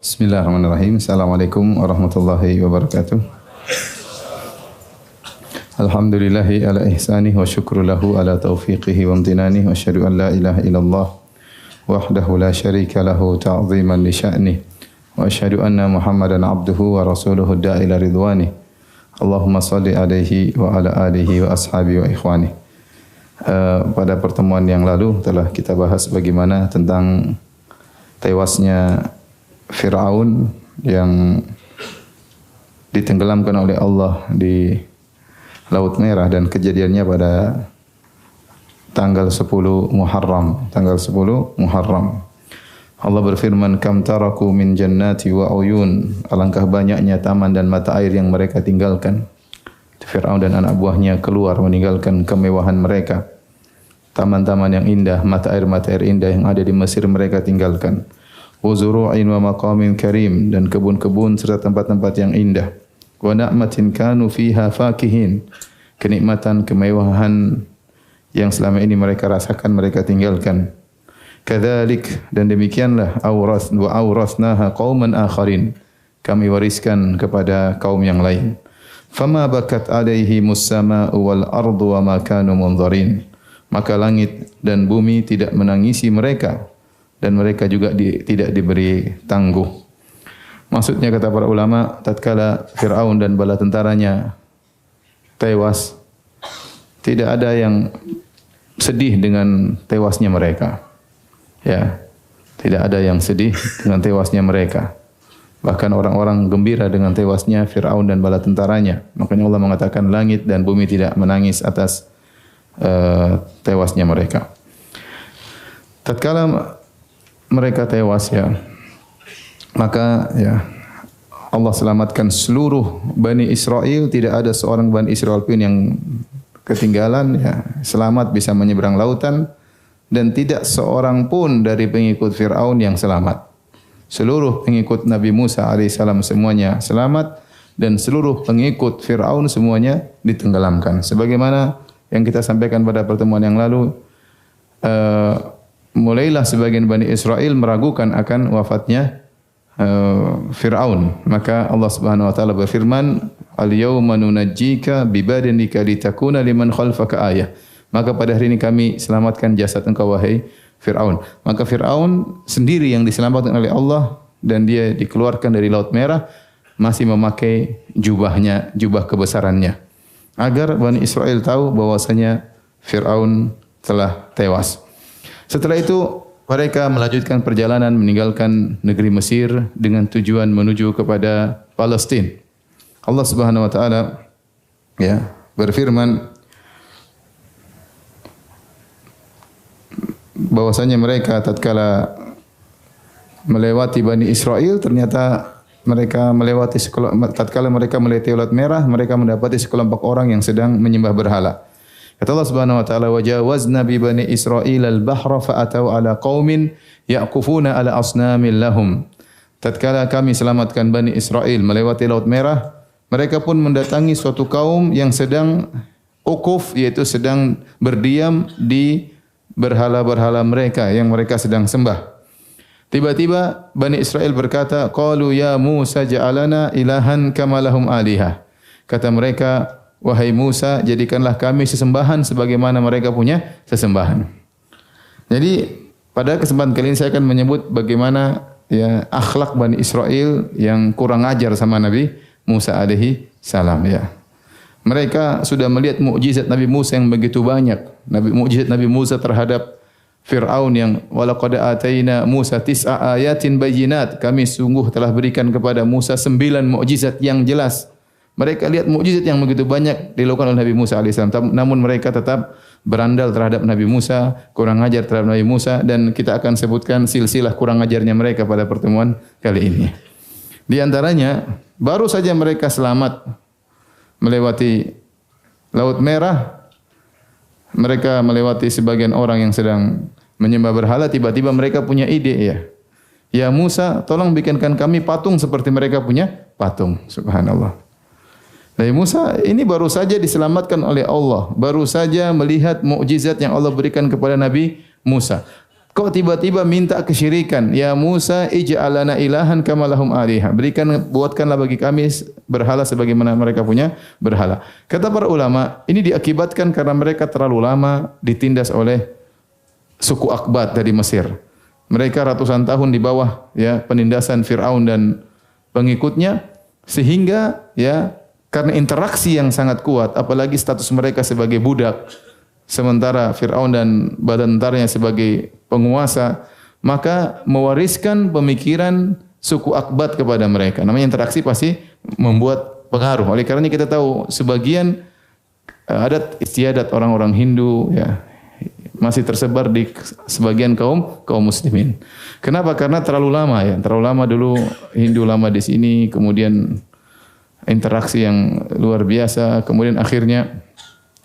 Bismillahirrahmanirrahim. Assalamualaikum warahmatullahi wabarakatuh. Alhamdulillahi ala ihsanih wa syukru lahu ala taufiqihi wa amtinanih wa asyhadu an la ilaha illallah wahdahu la syarika lahu ta'ziman li sya'nih wa asyhadu anna Muhammadan abduhu wa rasuluhu da'ila ridwanih. Allahumma salli alaihi wa ala alihi wa ashabihi wa ikhwanih. Pada pertemuan yang lalu telah kita bahas bagaimana tentang tewasnya Fir'aun yang ditenggelamkan oleh Allah di Laut Merah dan kejadiannya pada tanggal 10 Muharram. Allah berfirman, "Kam taraku min jannati wa uyun." Alangkah banyaknya taman dan mata air yang mereka tinggalkan. Fir'aun dan anak buahnya keluar meninggalkan kemewahan mereka. Taman-taman yang indah, mata air indah yang ada di Mesir mereka tinggalkan. Wa zuru'in wa maqamin karim, dan kebun-kebun serta tempat-tempat yang indah. Wa na'matin kanu fiha fakihin, kenikmatan, kemewahan yang selama ini mereka rasakan mereka tinggalkan. Kadzalik, dan demikianlah awrasnaha qauman akharin, kami wariskan kepada kaum yang lain. Fama bakat alaihimus samaa'u wal ardu wa ma kanu munzarin, maka langit dan bumi tidak menangisi mereka dan mereka juga tidak diberi tangguh. Maksudnya, kata para ulama, tatkala Fir'aun dan bala tentaranya tewas, tidak ada yang sedih dengan tewasnya mereka. Ya, tidak ada yang sedih dengan tewasnya mereka. Bahkan orang-orang gembira dengan tewasnya Fir'aun dan bala tentaranya. Makanya Allah mengatakan langit dan bumi tidak menangis atas tewasnya mereka. Tatkala mereka tewas, ya, maka ya Allah selamatkan seluruh Bani Israel. Tidak ada seorang Bani Israel pun yang ketinggalan, ya, selamat bisa menyeberang lautan, dan tidak seorang pun dari pengikut Fir'aun yang selamat. Seluruh pengikut Nabi Musa alaihissalam semuanya selamat, dan seluruh pengikut Fir'aun semuanya ditenggelamkan. Sebagaimana yang kita sampaikan pada pertemuan yang lalu, mulailah sebagian Bani Israel meragukan akan wafatnya Fir'aun. Maka Allah Subhanahu wa taala berfirman, "Al-yauma nunajjika bi badanika litakuna liman khalfaka ayah." Maka pada hari ini kami selamatkan jasad engkau, wahai Fir'aun. Maka Fir'aun sendiri yang diselamatkan oleh Allah, dan dia dikeluarkan dari Laut Merah masih memakai jubahnya, jubah kebesarannya, agar Bani Israel tahu bahwasanya Fir'aun telah tewas. Setelah itu mereka melanjutkan perjalanan meninggalkan negeri Mesir dengan tujuan menuju kepada Palestina. Allah Subhanahu wa taala, ya, berfirman bahwasanya mereka tatkala melewati Bani Israel, ternyata mereka melewati tatkala mereka melewati Laut Merah, mereka mendapati sekelompok orang yang sedang menyembah berhala. Kata Allah Subhanahu wa taala, "Wajawazna bi bani Israil al-bahra fa atau ala qaumin yaqufuna ala asnamin lahum." Tatkala kami selamatkan Bani Israel melewati Laut Merah, mereka pun mendatangi suatu kaum yang sedang ukuf, yaitu sedang berdiam di berhala-berhala mereka yang mereka sedang sembah. Tiba-tiba Bani Israel berkata, "Qalu ya Musa ja'alana ilahan kama lahum alihah." Kata mereka, "Wahai Musa, jadikanlah kami sesembahan sebagaimana mereka punya sesembahan." Jadi pada kesempatan kali ini saya akan menyebut bagaimana, ya, akhlak Bani Israel yang kurang ajar sama Nabi Musa alaihi salam, ya. Mereka sudah melihat mukjizat Nabi Musa yang begitu banyak. Mukjizat Nabi Musa terhadap Fir'aun yang walaqad ataina Musa tis'a ayatin bayyinat. Kami sungguh telah berikan kepada Musa 9 mukjizat yang jelas. Mereka lihat mukjizat yang begitu banyak dilakukan oleh Nabi Musa alaihissalam, namun mereka tetap berandal terhadap Nabi Musa, kurang ajar terhadap Nabi Musa, dan kita akan sebutkan silsilah kurang ajarnya mereka pada pertemuan kali ini. Di antaranya, baru saja mereka selamat melewati Laut Merah, mereka melewati sebagian orang yang sedang menyembah berhala, tiba-tiba mereka punya ide, ya. Ya Musa, tolong bikinkan kami patung seperti mereka punya patung. Subhanallah. Nabi Musa ini baru saja diselamatkan oleh Allah, baru saja melihat mukjizat yang Allah berikan kepada Nabi Musa. Kok tiba-tiba minta kesyirikan? Ya Musa, ij'al lana ilahan kama lahum alihah. Buatkanlah bagi kami berhala sebagaimana mereka punya berhala. Kata para ulama, ini diakibatkan karena mereka terlalu lama ditindas oleh suku Akbat dari Mesir. Mereka ratusan tahun di bawah ya penindasan Firaun dan pengikutnya, sehingga ya karena interaksi yang sangat kuat, apalagi status mereka sebagai budak, sementara Firaun dan badan tentaranya sebagai penguasa, maka mewariskan pemikiran suku Akbat kepada mereka. Namanya interaksi pasti membuat pengaruh. Oleh karena kita tahu sebagian adat istiadat orang-orang Hindu ya masih tersebar di sebagian kaum muslimin. Kenapa? Karena terlalu lama ya. Terlalu lama dulu Hindu lama di sini, kemudian interaksi yang luar biasa, kemudian akhirnya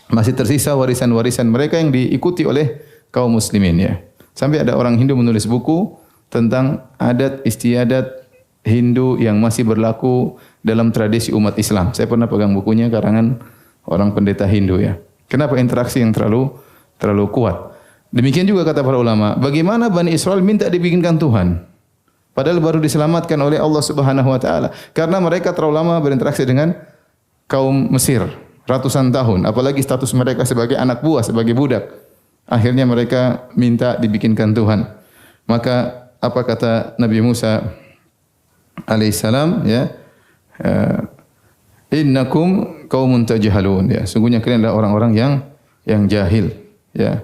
masih tersisa warisan-warisan mereka yang diikuti oleh kaum muslimin ya. Sampai ada orang Hindu menulis buku tentang adat istiadat Hindu yang masih berlaku dalam tradisi umat Islam. Saya pernah pegang bukunya karangan orang pendeta Hindu ya. Kenapa? Interaksi yang terlalu kuat. Demikian juga kata para ulama, bagaimana Bani Israel minta dibikinkan Tuhan? Padahal baru diselamatkan oleh Allah Subhanahu wa taala. Karena mereka terlalu lama berinteraksi dengan kaum Mesir, ratusan tahun, apalagi status mereka sebagai anak buah, sebagai budak. Akhirnya mereka minta dibikinkan Tuhan. Maka apa kata Nabi Musa alaihissalam ya? Innakum qaumun tajhalun ya. Sungguhnya kalian adalah orang-orang yang jahil ya.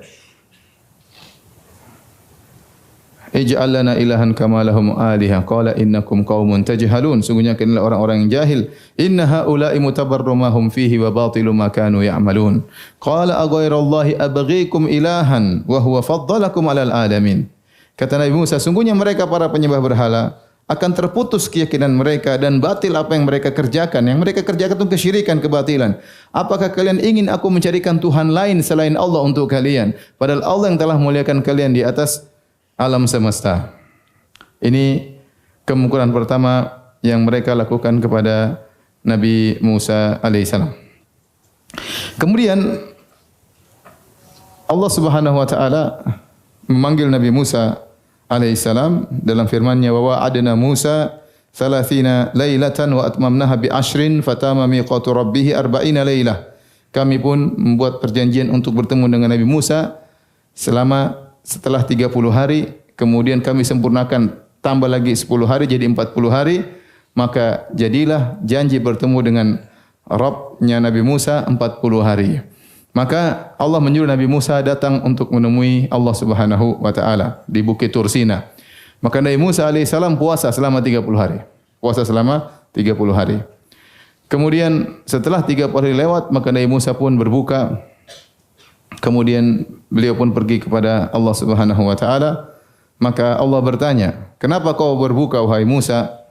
Ij'al lana ilahan kama lahum alihah. Qala innakum qaumun tajhalun. Sungguhnya kalian adalah orang-orang yang jahil. Inna haula'i mutabarrum ma hum fihi wa batilu ma kanu ya'malun. Qala aghairallahi abghikum ilahan wa huwa faddalakum 'alal alamin. Kata Nabi Musa, sungguhnya mereka para penyembah berhala akan terputus keyakinan mereka dan batil apa yang mereka kerjakan. Yang mereka kerjakan itu kesyirikan, kebatilan. Apakah kalian ingin aku mencarikan Tuhan lain selain Allah untuk kalian? Padahal Allah yang telah muliakan kalian di atas alam semesta. Ini kemungkinan pertama yang mereka lakukan kepada Nabi Musa alaihissalam. Kemudian Allah Subhanahu wa taala memanggil Nabi Musa alaihissalam dalam firman-Nya, wa wa'adna Musa 30 lailatan wa atmamnaha bi 10 fatama miqatu rabbih 40 lailah. Kami pun membuat perjanjian untuk bertemu dengan Nabi Musa setelah 30 hari, kemudian kami sempurnakan tambah lagi 10 hari jadi 40 hari, maka jadilah janji bertemu dengan Rabb-nya Nabi Musa 40 hari. Maka Allah menyuruh Nabi Musa datang untuk menemui Allah Subhanahu wa taala di Bukit Tursina. Maka Nabi Musa alaihissalam puasa selama 30 hari. Puasa selama 30 hari. Kemudian setelah 30 hari lewat, maka Nabi Musa pun berbuka. Kemudian beliau pun pergi kepada Allah Subhanahu wa taala. Maka Allah bertanya, "Kenapa kau berbuka wahai Musa?"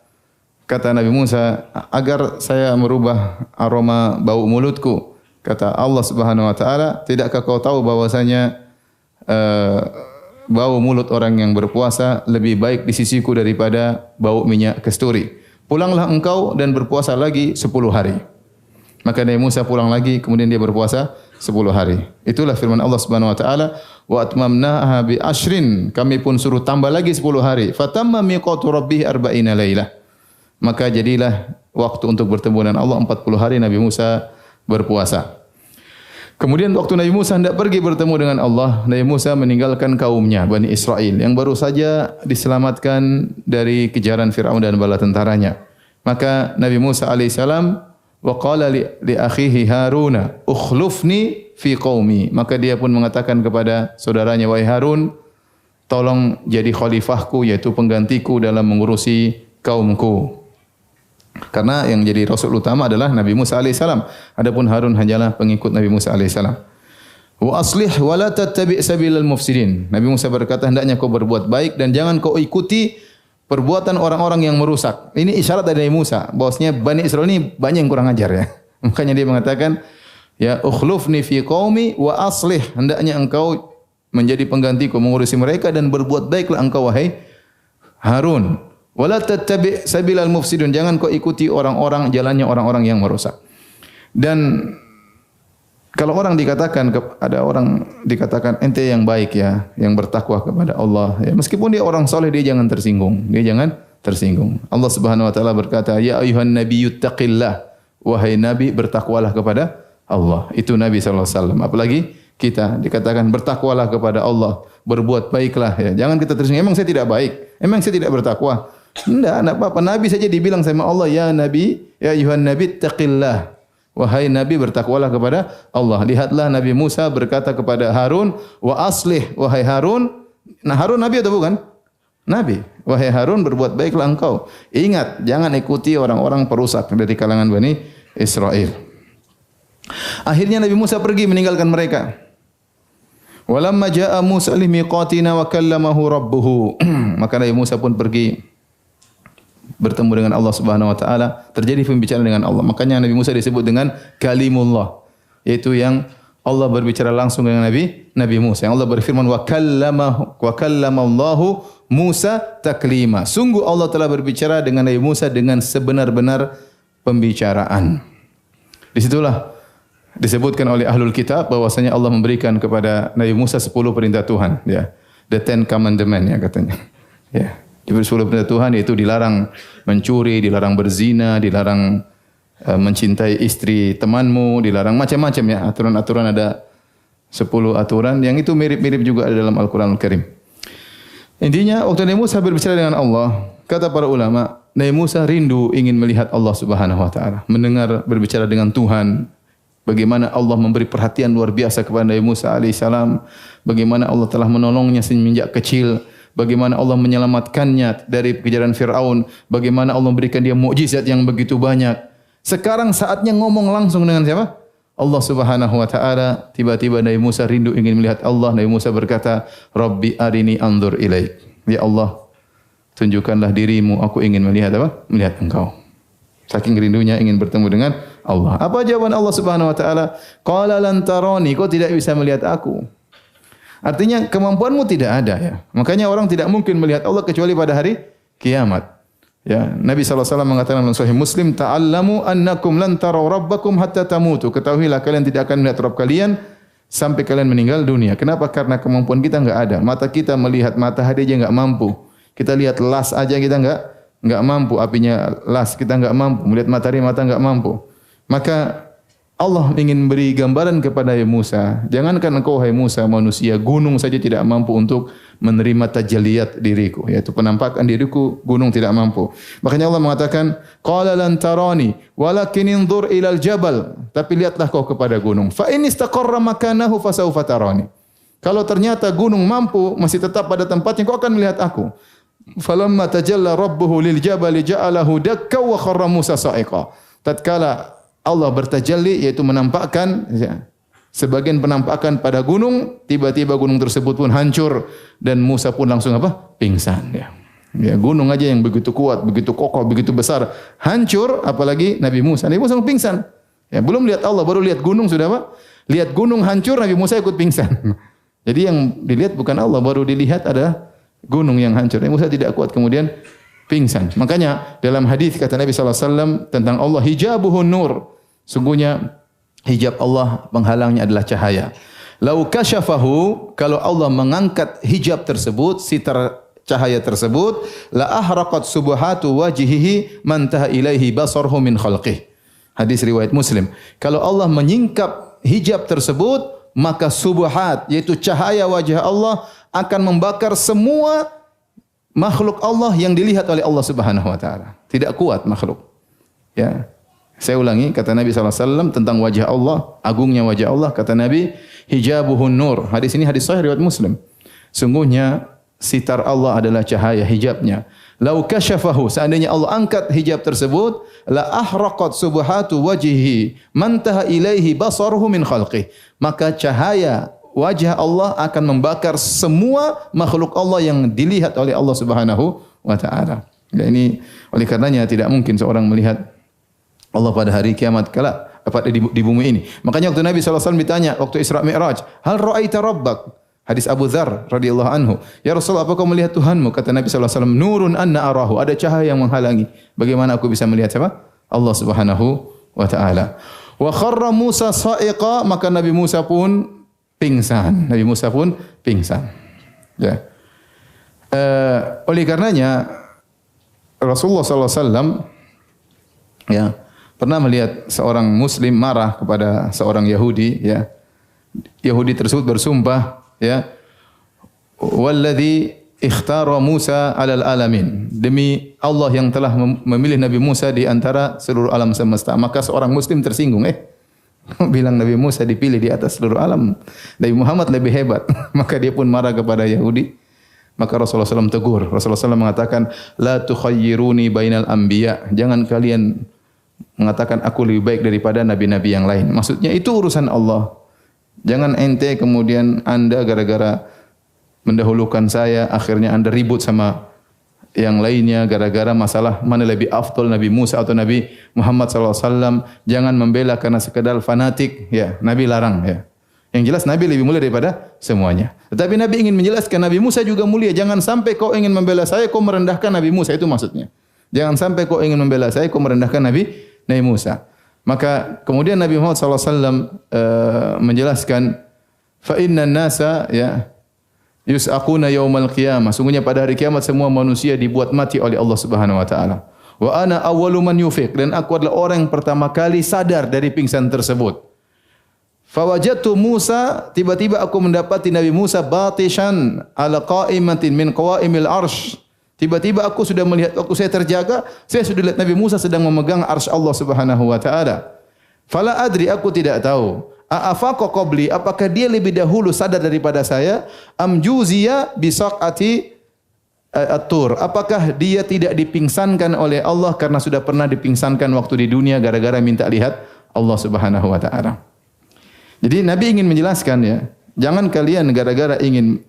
Kata Nabi Musa, "Agar saya merubah aroma bau mulutku." Kata Allah Subhanahu wa taala, "Tidakkah kau tahu bahwasanya bau mulut orang yang berpuasa lebih baik di sisiku daripada bau minyak kasturi? Pulanglah engkau dan berpuasa lagi 10 hari." Maka Nabi Musa pulang lagi, kemudian dia berpuasa 10 hari. Itulah firman Allah Subhanahu wa taala, "Wa atmamnaha bi 10." Kami pun suruh tambah lagi 10 hari. Fatamma miqatu rabbih 40 lailah. Maka jadilah waktu untuk bertemu dengan Allah 40 hari Nabi Musa berpuasa. Kemudian waktu Nabi Musa hendak pergi bertemu dengan Allah, Nabi Musa meninggalkan kaumnya, Bani Israel, yang baru saja diselamatkan dari kejaran Firaun dan bala tentaranya. Maka Nabi Musa alaihissalam wa qala li akhihi Haruna ukhlufni fi qaumi. Maka dia pun mengatakan kepada saudaranya, wahai Harun, tolong jadi khalifahku, yaitu penggantiku dalam mengurusi kaumku. Karena yang jadi rasul utama adalah Nabi Musa alaihissalam. Adapun Harun hanyalah pengikut Nabi Musa alaihissalam. Wa aslih wa la tattabi' sabilal mufsidin. Nabi Musa berkata, hendaknya kau berbuat baik dan jangan kau ikuti perbuatan orang-orang yang merusak. Ini isyarat dari Nabi Musa bahwasanya Bani Israel ini banyak yang kurang ajar ya. Makanya dia mengatakan, ya ukhlufni fi qaumi wa aslih. Hendaknya engkau menjadi penggantiku mengurusi mereka dan berbuat baiklah engkau wahai Harun. Wala tattabi' sabilal mufsidun. Jangan kau ikuti orang-orang jalannya orang-orang yang merusak. Dan Kalau orang dikatakan ada orang dikatakan ente yang baik ya, yang bertakwa kepada Allah, ya meskipun dia orang soleh dia jangan tersinggung. Dia jangan tersinggung. Allah Subhanahu wa taala berkata, "Ya ayuhan nabiyyu taqillah." Wahai nabi bertakwalah kepada Allah. Itu Nabi sallallahu alaihi wasallam. Apalagi kita dikatakan bertakwalah kepada Allah, berbuat baiklah ya. Jangan kita tersinggung, emang saya tidak baik? Emang saya tidak bertakwa? Enggak apa-apa. Nabi saja dibilang sama Allah, "Ya nabi, ya ayuhan nabi taqillah." Wahai Nabi bertakwalah kepada Allah. Lihatlah Nabi Musa berkata kepada Harun, wa aslih, wahai Harun. Nah Harun Nabi atau bukan? Nabi. Wahai Harun berbuat baiklah engkau. Ingat, jangan ikuti orang-orang perusak dari kalangan Bani Israel. Akhirnya Nabi Musa pergi meninggalkan mereka. Walamma jaa Musa limiqatina wa kallamahu rabbuhu. Maka Nabi Musa pun pergi bertemu dengan Allah Subhanahu wa taala, terjadi pembicaraan dengan Allah. Makanya Nabi Musa disebut dengan kalimullah, yaitu yang Allah berbicara langsung dengan Nabi Musa. Yang Allah berfirman wa kallamallahu Musa taklima. Sungguh Allah telah berbicara dengan Nabi Musa dengan sebenar-benar pembicaraan. Disitulah disebutkan oleh ahlul kitab bahwasanya Allah memberikan kepada Nabi Musa 10 perintah Tuhan, ya. The 10 Commandments ya katanya. Ya. Di 10 perintah Tuhan yaitu dilarang mencuri, dilarang berzina, dilarang mencintai istri temanmu, dilarang macam-macam ya. Aturan-aturan ada 10 aturan yang itu mirip-mirip juga ada dalam Al-Qur'anul Karim. Intinya waktu Nabi Musa berbicara dengan Allah, kata para ulama, Nabi Musa rindu ingin melihat Allah Subhanahu wa taala, mendengar berbicara dengan Tuhan. Bagaimana Allah memberi perhatian luar biasa kepada Nabi Musa alaihissalam, bagaimana Allah telah menolongnya semenjak kecil. Bagaimana Allah menyelamatkannya dari kejaran Fir'aun. Bagaimana Allah memberikan dia mukjizat yang begitu banyak. Sekarang saatnya ngomong langsung dengan siapa? Allah Subhanahu wa taala. Tiba-tiba Nabi Musa rindu ingin melihat Allah. Nabi Musa berkata, "Rabbi arini anzur ilaik." Ya Allah, tunjukkanlah dirimu, aku ingin melihat apa? Melihat engkau. Saking rindunya ingin bertemu dengan Allah. Apa jawaban Allah Subhanahu wa taala? Qala lan tarani, kau tidak bisa melihat aku. Artinya kemampuanmu tidak ada ya. Makanya orang tidak mungkin melihat Allah kecuali pada hari kiamat. Ya, Nabi sallallahu alaihi wasallam mengatakan dalam Sahih Muslim, "Ta'allamu annakum lan taraw rabbakum hatta tamutu." Ketahuilah kalian tidak akan melihat Rabb kalian sampai kalian meninggal dunia. Kenapa? Karena kemampuan kita enggak ada. Mata kita melihat matahari aja enggak mampu. Kita lihat las aja kita enggak mampu. Apinya las kita enggak mampu. Melihat matahari mata enggak mampu. Maka Allah ingin beri gambaran kepada Musa. Jangankan engkau hai Musa manusia, gunung saja tidak mampu untuk menerima tajalliyat diriku, yaitu penampakan diriku, gunung tidak mampu. Makanya Allah mengatakan, "Qala lan tarani, walakin inzur ilal jabal." Tapi lihatlah kau kepada gunung. Fa in istaqarra makanahu fasawfa tarani. Kalau ternyata gunung mampu masih tetap pada tempatnya, kau akan melihat aku. Falamma tajalla rabbuhu lil jabali ja'alahu dakka wa kharra Musa sa'iqa. Tatkala Allah bertajalli yaitu menampakkan ya, sebagian penampakan pada gunung, tiba-tiba gunung tersebut pun hancur dan Musa pun langsung apa? Pingsan ya. Ya, gunung aja yang begitu kuat, begitu kokoh, begitu besar, hancur apalagi Nabi Musa. Nabi Musa pingsan. Ya, belum lihat Allah, baru lihat gunung sudah apa? Lihat gunung hancur, Nabi Musa ikut pingsan. Jadi yang dilihat bukan Allah, baru dilihat ada gunung yang hancur. Nabi Musa tidak kuat kemudian pingsan. Makanya dalam hadis kata Nabi sallallahu alaihi wasallam tentang Allah, hijabuhun nur. Sungguhnya hijab Allah penghalangnya adalah cahaya. Lau kasyafahu, kalau Allah mengangkat hijab tersebut, sitar cahaya tersebut, la ahraqat subuhatu wajhihi man taha ilaihi basarhu min khalqih. Hadis riwayat Muslim. Kalau Allah menyingkap hijab tersebut, maka subuhat yaitu cahaya wajah Allah akan membakar semua makhluk Allah yang dilihat oleh Allah Subhanahu wa taala. Tidak kuat makhluk. Ya. Saya ulangi kata Nabi sallallahu alaihi wasallam tentang wajah Allah, agungnya wajah Allah, kata Nabi, hijabuhun nur. Hadis ini hadis sahih riwayat Muslim. Sungguhnya sitar Allah adalah cahaya hijabnya. Lau kasyafahu, seandainya Allah angkat hijab tersebut, la ahraqat subhatu wajhihi man taha ilaihi basaruhu min khalqih. Maka cahaya wajah Allah akan membakar semua makhluk Allah yang dilihat oleh Allah Subhanahu wa taala. Dan ini oleh karenanya tidak mungkin seorang melihat Allah pada hari kiamat kala di bumi ini. Makanya waktu Nabi sallallahu alaihi wasallam ditanya waktu Isra Mi'raj, "Hal ra'aita rabbak?" Hadis Abu Dzar radhiyallahu anhu. "Ya Rasulullah, apakah kau melihat Tuhanmu?" Kata Nabi sallallahu alaihi wasallam, "Nurun anna arahu." Ada cahaya yang menghalangi. Bagaimana aku bisa melihat siapa? Allah Subhanahu wa taala. Wa kharra Musa sa'iqa, maka Nabi Musa pun pingsan. Nabi Musa pun pingsan. Ya. Oleh karenanya Rasulullah sallallahu alaihi wasallam ya pernah melihat seorang muslim marah kepada seorang Yahudi, ya. Yahudi tersebut bersumpah, ya, walladzi ikhtara Musa 'alal alamin, demi Allah yang telah memilih Nabi Musa di antara seluruh alam semesta. Maka seorang muslim tersinggung, bilang Nabi Musa dipilih di atas seluruh alam, Nabi Muhammad lebih hebat. Maka dia pun marah kepada Yahudi. Maka Rasulullah SAW tegur. Rasulullah SAW mengatakan, la tukhayyiruni bainal anbiya, jangan kalian mengatakan aku lebih baik daripada nabi-nabi yang lain. Maksudnya itu urusan Allah. Jangan ente kemudian Anda gara-gara mendahulukan saya, akhirnya Anda ribut sama yang lainnya gara-gara masalah mana lebih afdal, Nabi Musa atau Nabi Muhammad SAW. Jangan membela karena sekedar fanatik, ya. Nabi larang, ya. Yang jelas Nabi lebih mulia daripada semuanya. Tetapi Nabi ingin menjelaskan Nabi Musa juga mulia. Jangan sampai kau ingin membela saya, kau merendahkan Nabi Musa, itu maksudnya. Jangan sampai kau ingin membela saya, kau merendahkan Nabi Musa. Maka kemudian Nabi Muhammad SAW menjelaskan, fa inna nasa, ya, yus'aquna yaumal qiyamah. Sungguhnya pada hari kiamat semua manusia dibuat mati oleh Allah Subhanahu wa taala. Wa ana awwalu man yufiq, dan aku adalah orang yang pertama kali sadar dari pingsan tersebut. Fawajadtu Musa, tiba-tiba aku mendapati Nabi Musa batishan ala qa'imatin min qawaimil arsh. Tiba-tiba aku sudah melihat, waktu saya terjaga, saya sudah lihat Nabi Musa sedang memegang arsy Allah Subhanahu wa taala. Fala adri, aku tidak tahu. A'afaqa qabli, apakah dia lebih dahulu sadar daripada saya? Am juziya bisaqati at-tur, apakah dia tidak dipingsankan oleh Allah karena sudah pernah dipingsankan waktu di dunia gara-gara minta lihat Allah Subhanahu wa taala. Jadi Nabi ingin menjelaskan, ya, jangan kalian gara-gara ingin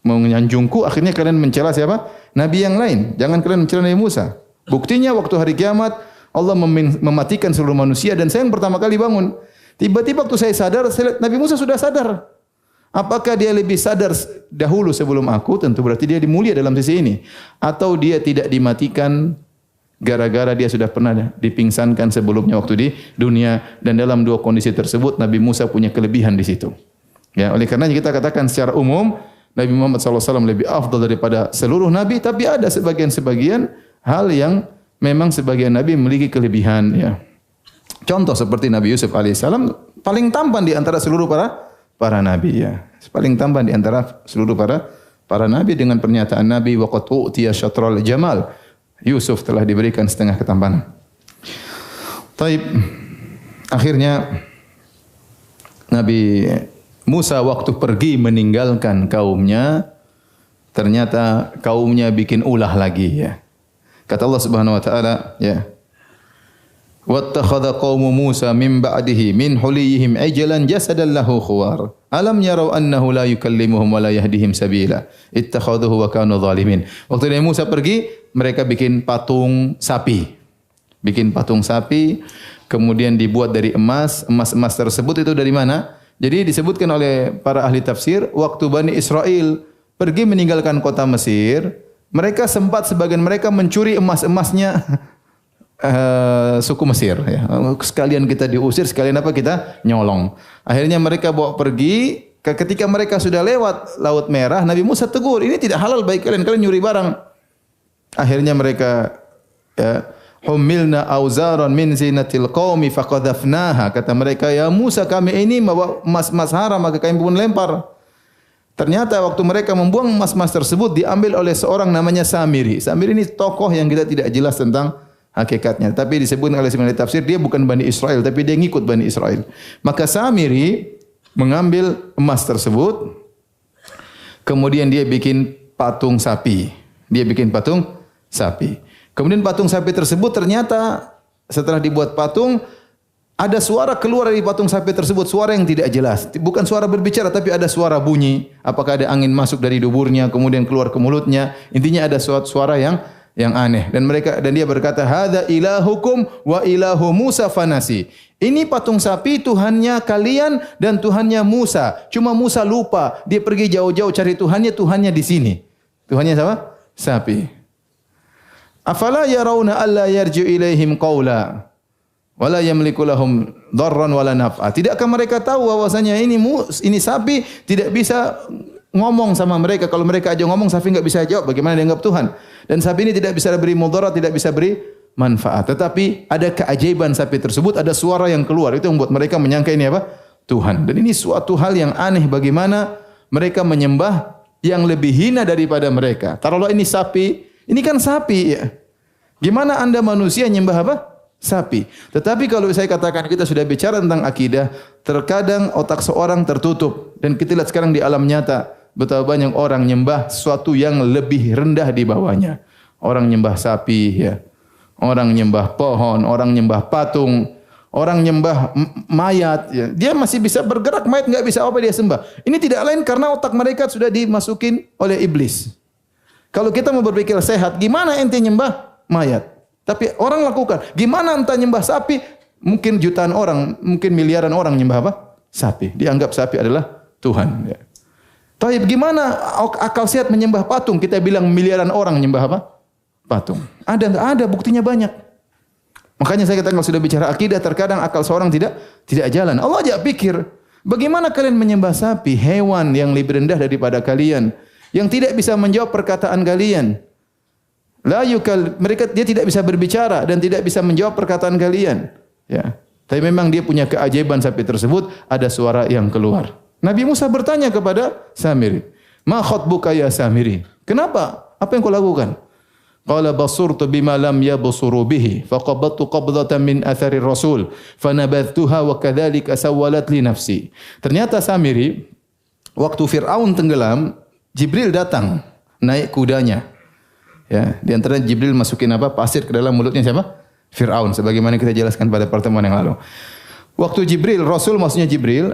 menyanjungku akhirnya kalian mencela siapa? Nabi yang lain. Jangan kalian mencela Nabi Musa. Buktinya waktu hari kiamat Allah mematikan seluruh manusia dan saya yang pertama kali bangun. Tiba-tiba waktu saya sadar, saya lihat Nabi Musa sudah sadar. Apakah dia lebih sadar dahulu sebelum aku? Tentu berarti dia dimulia dalam sisi ini. Atau dia tidak dimatikan gara-gara dia sudah pernah dipingsankan sebelumnya waktu di dunia, dan dalam dua kondisi tersebut Nabi Musa punya kelebihan di situ. Ya, oleh karenanya kita katakan secara umum Nabi Muhammad SAW lebih afdal daripada seluruh Nabi, tapi ada sebagian-sebagian hal yang memang sebagian Nabi memiliki kelebihan. Ya. Contoh seperti Nabi Yusuf alaihissalam paling tampan di antara seluruh para Nabi. Ya. Paling tampan di antara seluruh para Nabi dengan pernyataan Nabi, waqad u'tiya syatral jamal. Yusuf telah diberikan setengah ketampanan. Taib. Akhirnya Nabi Musa waktu pergi meninggalkan kaumnya, ternyata kaumnya bikin ulah lagi, ya. Kata Allah Subhanahu wa taala, ya. Wattakhadha qaumu Musa min ba'dihi min huliyihim ajlan jasadan lahu khuwar. Alam yarau annahu la yukallimuhum wa la yahdihim sabila. Ittakhadhuhu wa kanu zalimin. Waktu Nabi Musa pergi, mereka bikin patung sapi. Bikin patung sapi, kemudian dibuat dari emas. Emas-emas tersebut itu dari mana? Jadi disebutkan oleh para ahli tafsir, waktu Bani Israel pergi meninggalkan kota Mesir, mereka sempat sebagian mereka mencuri emas-emasnya suku Mesir. Ya. Sekalian kita diusir, sekalian apa kita nyolong. Akhirnya mereka bawa pergi. Ketika mereka sudah lewat Laut Merah, Nabi Musa tegur, ini tidak halal bagi kalian, kalian nyuri barang. Akhirnya mereka, ya, humilna auzaran min zinatil qaumi faqadhafnaha. Kata mereka, ya Musa, kami ini membawa emas-emas haram, maka kami pun lempar. Ternyata waktu mereka membuang emas-emas tersebut diambil oleh seorang namanya Samiri. Samiri ini tokoh yang kita tidak jelas tentang hakikatnya, tapi disebutkan oleh sebagian tafsir dia bukan Bani Israel, tapi dia ngikut Bani Israel. Maka Samiri mengambil emas tersebut, kemudian dia bikin patung sapi. Dia bikin patung sapi. Kemudian patung sapi tersebut ternyata setelah dibuat patung, ada suara keluar dari patung sapi tersebut, suara yang tidak jelas. Bukan suara berbicara, tapi ada suara bunyi. Apakah ada angin masuk dari duburnya, kemudian keluar ke mulutnya. Intinya ada suara yang aneh. Dan dia berkata, hadza ilahukum wa ilahu Musa fanasi. Ini patung sapi Tuhannya kalian dan Tuhannya Musa. Cuma Musa lupa, dia pergi jauh-jauh cari Tuhannya di sini. Tuhannya siapa? Sapi. Afala yarawna alla yarji'u ilaihim qawla. wala yamliku lahum dharran wala naf'a. Tidakkah mereka tahu bahwasanya ini sapi tidak bisa ngomong sama mereka. Kalau mereka aja ngomong, sapi enggak bisa jawab. Bagaimana dianggap Tuhan? Dan sapi ini tidak bisa beri mudarat, tidak bisa beri manfaat. Tetapi ada keajaiban sapi tersebut, ada suara yang keluar. Itu yang membuat mereka menyangka ini apa? Tuhan. Dan ini suatu hal yang aneh bagaimana mereka menyembah yang lebih hina daripada mereka. Taruhlah ini sapi, ini kan sapi ya. Gimana Anda manusia nyembah apa? Sapi. Tetapi kalau saya katakan kita sudah bicara tentang akidah, terkadang otak seorang tertutup. Dan kita lihat sekarang di alam nyata, betapa banyak orang nyembah sesuatu yang lebih rendah di bawahnya. Orang nyembah sapi, ya. Orang nyembah pohon, orang nyembah patung, orang nyembah mayat. Ya. Dia masih bisa bergerak, mayat enggak bisa apa dia sembah. Ini tidak lain karena otak mereka sudah dimasukin oleh iblis. Kalau kita mau berpikir sehat, gimana ente nyembah mayat? Tapi orang lakukan. Gimana entah nyembah sapi? Mungkin jutaan orang, mungkin miliaran orang nyembah apa? Sapi. Dianggap sapi adalah Tuhan. Ya. Tapi gimana akal sehat menyembah patung? Kita bilang miliaran orang nyembah apa? Patung. Ada enggak? Ada, buktinya banyak. Makanya saya katakan kalau sudah bicara akidah, terkadang akal seorang tidak jalan. Allah ajak pikir, bagaimana kalian menyembah sapi, hewan yang lebih rendah daripada kalian, yang tidak bisa menjawab perkataan kalian. Dia tidak bisa berbicara dan tidak bisa menjawab perkataan kalian. Ya. Tapi memang dia punya keajaiban sapi tersebut, ada suara yang keluar. Nabi Musa bertanya kepada Samiri, "Ma khatbuka ya Samiri?" Kenapa? Apa yang kau lakukan? Qala basurtu bima lam yabsuru bihi, faqabattu qabdatan min athari rasul, fanabadhtuha wa kadzalika sawwalat li nafsi. Ternyata Samiri, waktu Fir'aun tenggelam, Jibril datang naik kudanya. Ya, di antara Jibril masukin apa? Pasir ke dalam mulutnya siapa? Fir'aun, sebagaimana kita jelaskan pada pertemuan yang lalu. Waktu Jibril, Rasul maksudnya Jibril,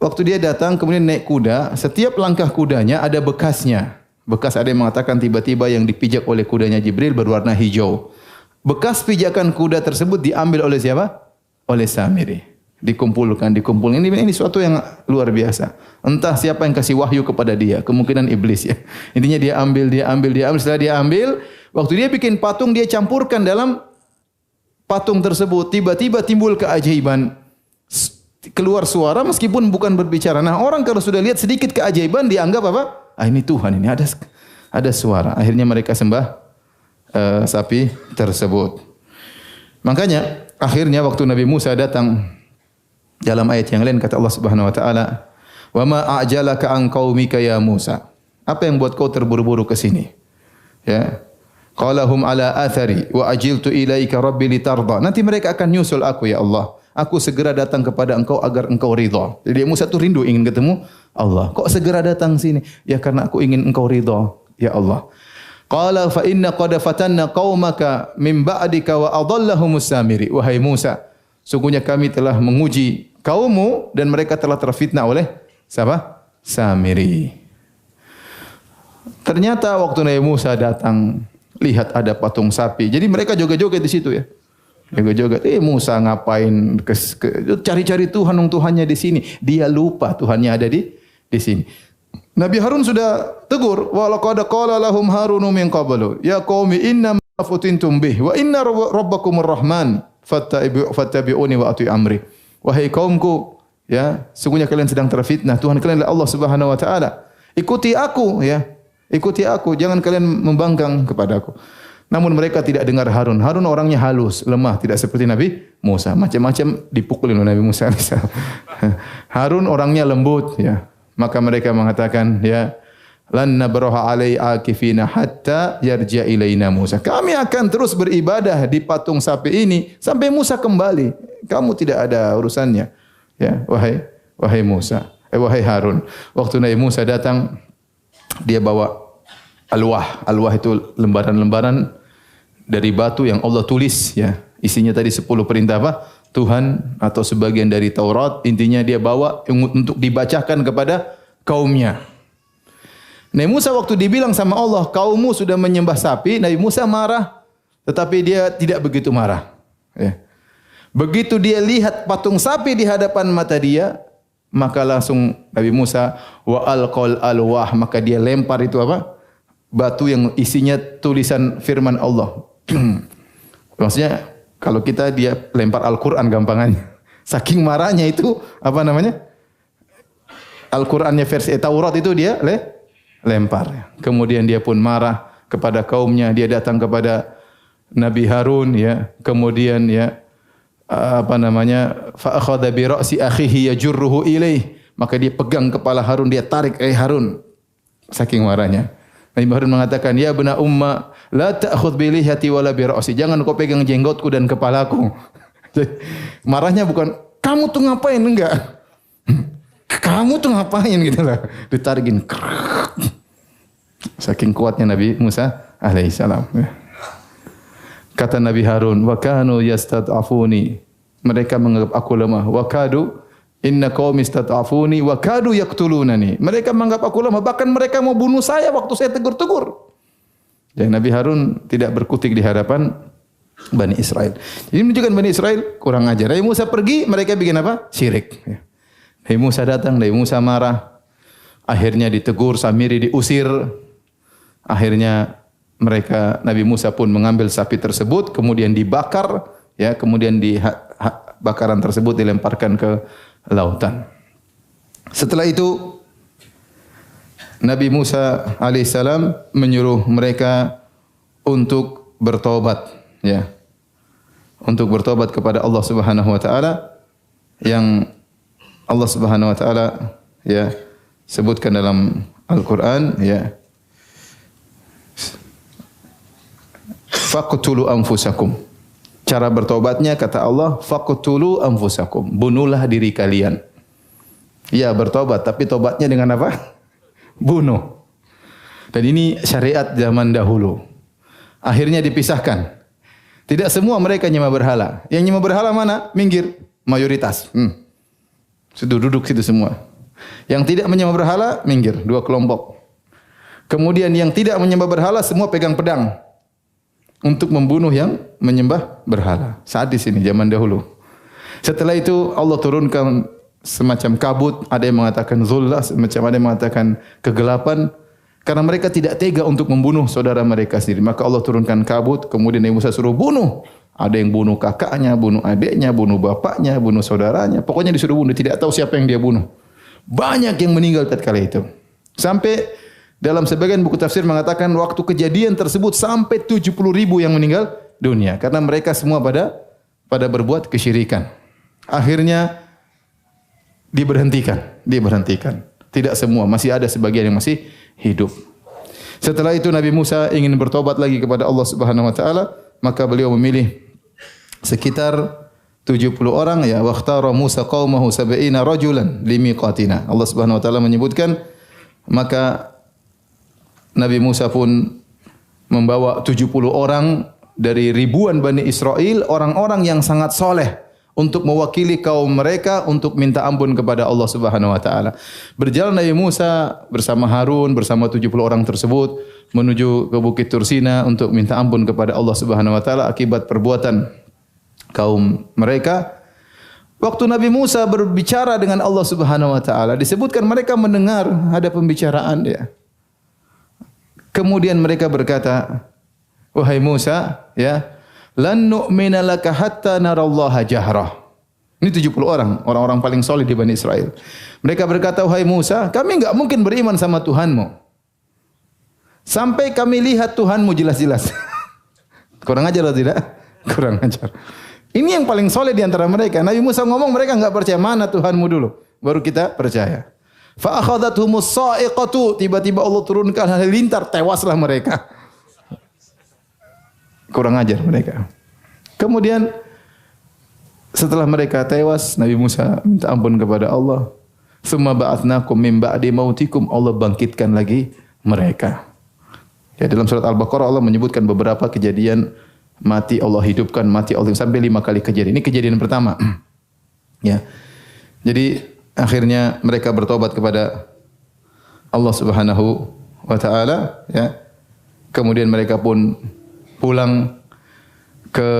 waktu dia datang kemudian naik kuda, setiap langkah kudanya ada bekasnya. Bekas ada yang mengatakan tiba-tiba yang dipijak oleh kudanya Jibril berwarna hijau. Bekas pijakan kuda tersebut diambil oleh siapa? Oleh Samiri. Dikumpulkan. Ini suatu yang luar biasa. Entah siapa yang kasih wahyu kepada dia, kemungkinan iblis ya. Intinya dia ambil, setelah dia ambil, waktu dia bikin patung dia campurkan dalam patung tersebut, tiba-tiba timbul keajaiban. Keluar suara meskipun bukan berbicara. Nah, orang kalau sudah lihat sedikit keajaiban dianggap apa? Ah, ini Tuhan, ini ada suara. Akhirnya mereka sembah sapi tersebut. Makanya akhirnya waktu Nabi Musa datang, dalam ayat yang lain kata Allah Subhanahu wa taala, "Wa ma a'jalaka an qaumika ya Musa?" Apa yang buat kau terburu-buru ke sini? Ya. Qala hum ala athari wa ajiltu ilaika rabbi litarda. Nanti mereka akan nyusul aku ya Allah. Aku segera datang kepada engkau agar engkau ridha. Jadi Musa itu rindu ingin ketemu Allah. Kok segera datang sini? Ya karena aku ingin engkau ridha ya Allah. Qala fa inna qad fatanna qaumaka min ba'dika wa adallahumus Samiri. Wahai Musa, sungguhnya kami telah menguji kaummu dan mereka telah terfitnah oleh siapa? Samiri. Ternyata waktu Nabi Musa datang, lihat ada patung sapi. Jadi mereka joget-joget di situ ya. Joget-joget. Musa ngapain cari-cari Tuhan, Tuhannya di sini. Dia lupa Tuhannya ada di sini. Nabi Harun sudah tegur, wa laqad qala lahum Harun min qablu, ya qaumi inna ma futintum bih wa inna rabbakumur rahman fattabi'uni wa ati amri. Wahai kaumku, ya, sungguhnya kalian sedang terfitnah. Tuhan kalian adalah Allah Subhanahu wa taala. Ikuti aku, ya. Ikuti aku, jangan kalian membangkang kepadaku. Namun mereka tidak dengar Harun. Harun orangnya halus, lemah, tidak seperti Nabi Musa. Macam-macam dipukulin oleh Nabi Musa. Harun orangnya lembut, ya. Maka mereka mengatakan, ya, lan nabraha alai akifina hatta yarja ilaina Musa. Kami akan terus beribadah di patung sapi ini sampai Musa kembali. Kamu tidak ada urusannya. Ya, wahai Musa, wahai Harun. Waktu Nabi Musa datang, dia bawa alwah. Alwah itu lembaran-lembaran dari batu yang Allah tulis, ya. Isinya tadi 10 perintah apa? Tuhan atau sebagian dari Taurat. Intinya dia bawa untuk dibacakan kepada kaumnya. Nabi Musa waktu dibilang sama Allah, kaummu sudah menyembah sapi, Nabi Musa marah, tetapi dia tidak begitu marah. Ya. Begitu dia lihat patung sapi di hadapan mata dia, maka langsung Nabi Musa wa alqal alwah, maka dia lempar itu apa? Batu yang isinya tulisan firman Allah. Maksudnya Kalau kita dia lempar Al-Qur'an gampangannya. Saking marahnya itu apa namanya? Al-Qur'annya versi Taurat itu dia lempar. Kemudian dia pun marah kepada kaumnya, dia datang kepada Nabi Harun ya. Kemudian ya apa namanya? Fa akhadha bi ra'si akhihi yajurruhu ilaih. Maka dia pegang kepala Harun, dia tarik, Harun. Saking marahnya. Nabi Harun mengatakan, "Ya bena umma, la ta'khudh bi lihiyati wala bi ra'si." Jangan kau pegang jenggotku dan kepalaku. Marahnya bukan, "Kamu tuh ngapain?" Enggak. "Kamu tuh ngapain?" gitu lah. Ditarikin. Saking kuatnya Nabi Musa alaihissalam. Kata Nabi Harun, "Wa kanu yastad'afuni." Mereka menganggap aku lemah. "Wa kadu inna qaumi istata'afuni wa kadu yaqtulunani." Mereka menganggap aku lemah, bahkan mereka mau bunuh saya waktu saya tegur-tegur. Dan Nabi Harun tidak berkutik di hadapan Bani Israel. Ini menunjukkan Bani Israel kurang ajar. Nabi Musa pergi, mereka bikin apa? Syirik. Nabi Musa datang, Nabi Musa marah. Akhirnya ditegur, Samiri diusir. Akhirnya Nabi Musa pun mengambil sapi tersebut, kemudian dibakar, ya, kemudian bakaran tersebut dilemparkan ke lautan. Setelah itu Nabi Musa alaihissalam menyuruh mereka untuk bertobat, ya. Untuk bertobat kepada Allah Subhanahu wa taala yang Allah Subhanahu wa taala ya sebutkan dalam Al-Qur'an, ya. Faqtulu anfusakum. Cara bertobatnya kata Allah, faqtulu anfusakum. Bunuhlah diri kalian. Ya, bertobat, tapi tobatnya dengan apa? Bunuh. Dan ini syariat zaman dahulu. Akhirnya dipisahkan. Tidak semua mereka nyembah berhala. Yang nyembah berhala mana? Minggir. Mayoritas. Sudah duduk situ semua. Yang tidak menyembah berhala, minggir. 2 kelompok. Kemudian yang tidak menyembah berhala, semua pegang pedang. Untuk membunuh yang menyembah berhala. Saat di sini zaman dahulu. Setelah itu Allah turunkan semacam kabut, ada yang mengatakan zullah, semacam ada yang mengatakan kegelapan karena mereka tidak tega untuk membunuh saudara mereka sendiri. Maka Allah turunkan kabut, kemudian Nabi Musa suruh bunuh. Ada yang bunuh kakaknya, bunuh adiknya, bunuh bapaknya, bunuh saudaranya. Pokoknya disuruh bunuh, tidak tahu siapa yang dia bunuh. Banyak yang meninggal tatkala itu. Sampai dalam sebagian buku tafsir mengatakan waktu kejadian tersebut sampai 70.000 yang meninggal dunia karena mereka semua pada berbuat kesyirikan. Akhirnya diberhentikan. Tidak semua, masih ada sebagian yang masih hidup. Setelah itu Nabi Musa ingin bertobat lagi kepada Allah Subhanahu wa taala, maka beliau memilih sekitar 70 orang, ya, waqtara Musa qaumahu 70 rajulan limiqatina. Allah Subhanahu wa taala menyebutkan maka Nabi Musa pun membawa 70 orang dari ribuan Bani Israel, orang-orang yang sangat soleh untuk mewakili kaum mereka untuk minta ampun kepada Allah Subhanahu wa taala. Berjalan Nabi Musa bersama Harun bersama 70 orang tersebut menuju ke Bukit Tursina untuk minta ampun kepada Allah Subhanahu wa taala akibat perbuatan kaum mereka. Waktu Nabi Musa berbicara dengan Allah Subhanahu wa taala, disebutkan mereka mendengar ada pembicaraan dia. Kemudian mereka berkata, "Wahai Musa, ya, lan nu'mina laka hatta narallaha jahrah." Ini 70 orang paling soleh di Bani Israel. Mereka berkata, "Wahai Musa, kami enggak mungkin beriman sama Tuhanmu sampai kami lihat Tuhanmu jelas-jelas." Kurang ajar atau tidak? Kurang ajar. Ini yang paling soleh di antara mereka. Nabi Musa ngomong, mereka enggak percaya. Mana Tuhanmu dulu, baru kita percaya. Fa akhadhathumus sa'iqatu, tiba-tiba Allah turunkan halilintar, tewaslah mereka. Kurang ajar mereka. Kemudian setelah mereka tewas, Nabi Musa minta ampun kepada Allah. Tsumma ba'atsnakum min ba'di mautikum, Allah bangkitkan lagi mereka. Ya, dalam surat Al-Baqarah Allah menyebutkan beberapa kejadian mati Allah hidupkan, mati Allah sampai 5 kali kejadian. Ini kejadian pertama. Ya. Jadi akhirnya mereka bertobat kepada Allah Subhanahu wa taala, ya. Kemudian mereka pun pulang ke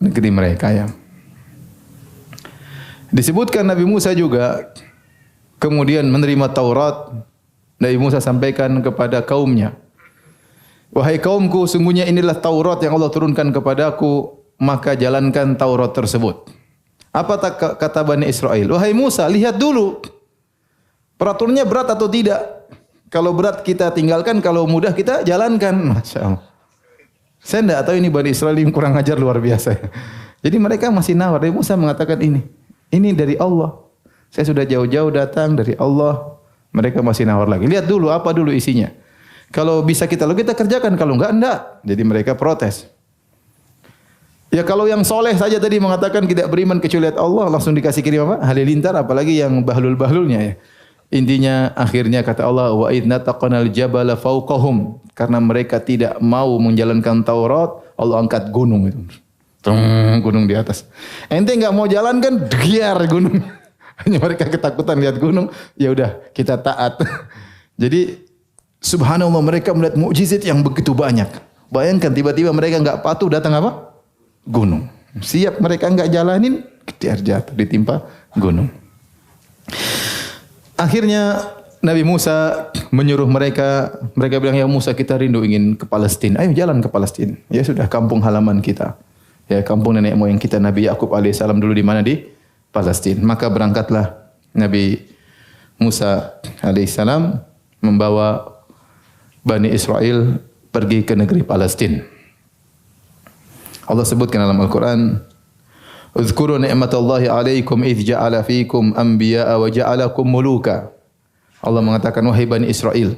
negeri mereka, ya. Disebutkan Nabi Musa juga kemudian menerima Taurat. Nabi Musa sampaikan kepada kaumnya, "Wahai kaumku, sungguhnya inilah Taurat yang Allah turunkan kepadaku maka jalankan Taurat tersebut. Apa kata Bani Israel? Wahai Musa, lihat dulu peraturannya berat atau tidak. Kalau berat kita tinggalkan, kalau mudah kita jalankan. Masya Allah. Saya tidak tahu ini Bani Israel yang kurang ajar luar biasa. Jadi mereka masih nawar. Musa mengatakan ini dari Allah. Saya sudah jauh-jauh datang dari Allah. Mereka masih nawar lagi. Lihat dulu apa dulu isinya. Kalau bisa kita kerjakan, kalau enggak. Jadi mereka protes. Ya kalau yang soleh saja tadi mengatakan tidak beriman kecuali Allah, langsung dikasih kirim apa? Halilintar, apalagi yang bahlul-bahlulnya ya. Intinya akhirnya kata Allah, wa idna taqanal jabala fawqahum. Karena mereka tidak mau menjalankan Taurat, Allah angkat gunung itu. Gunung di atas. Ente enggak mau jalankan, giar gunung. Hanya mereka ketakutan lihat gunung, ya udah kita taat. Jadi subhanallah mereka melihat mukjizat yang begitu banyak. Bayangkan tiba-tiba mereka enggak patuh datang apa? Gunung. Siap mereka enggak jalanin, jatuh ditimpa gunung. Akhirnya Nabi Musa menyuruh mereka bilang, ya Musa kita rindu ingin ke Palestina. Ayo jalan ke Palestina. Ya sudah kampung halaman kita. Ya kampung nenek moyang kita Nabi Yakub alaihissalam dulu di mana? Di Palestina. Maka berangkatlah Nabi Musa alaihissalam membawa Bani Israel pergi ke negeri Palestina. Allah sebutkan dalam Al-Quran, "Uzkuru ni'matallahi 'alaikum idh ja'ala fiikum anbiya'a wa ja'alakum muluka." Allah mengatakan, wahai Bani Israel,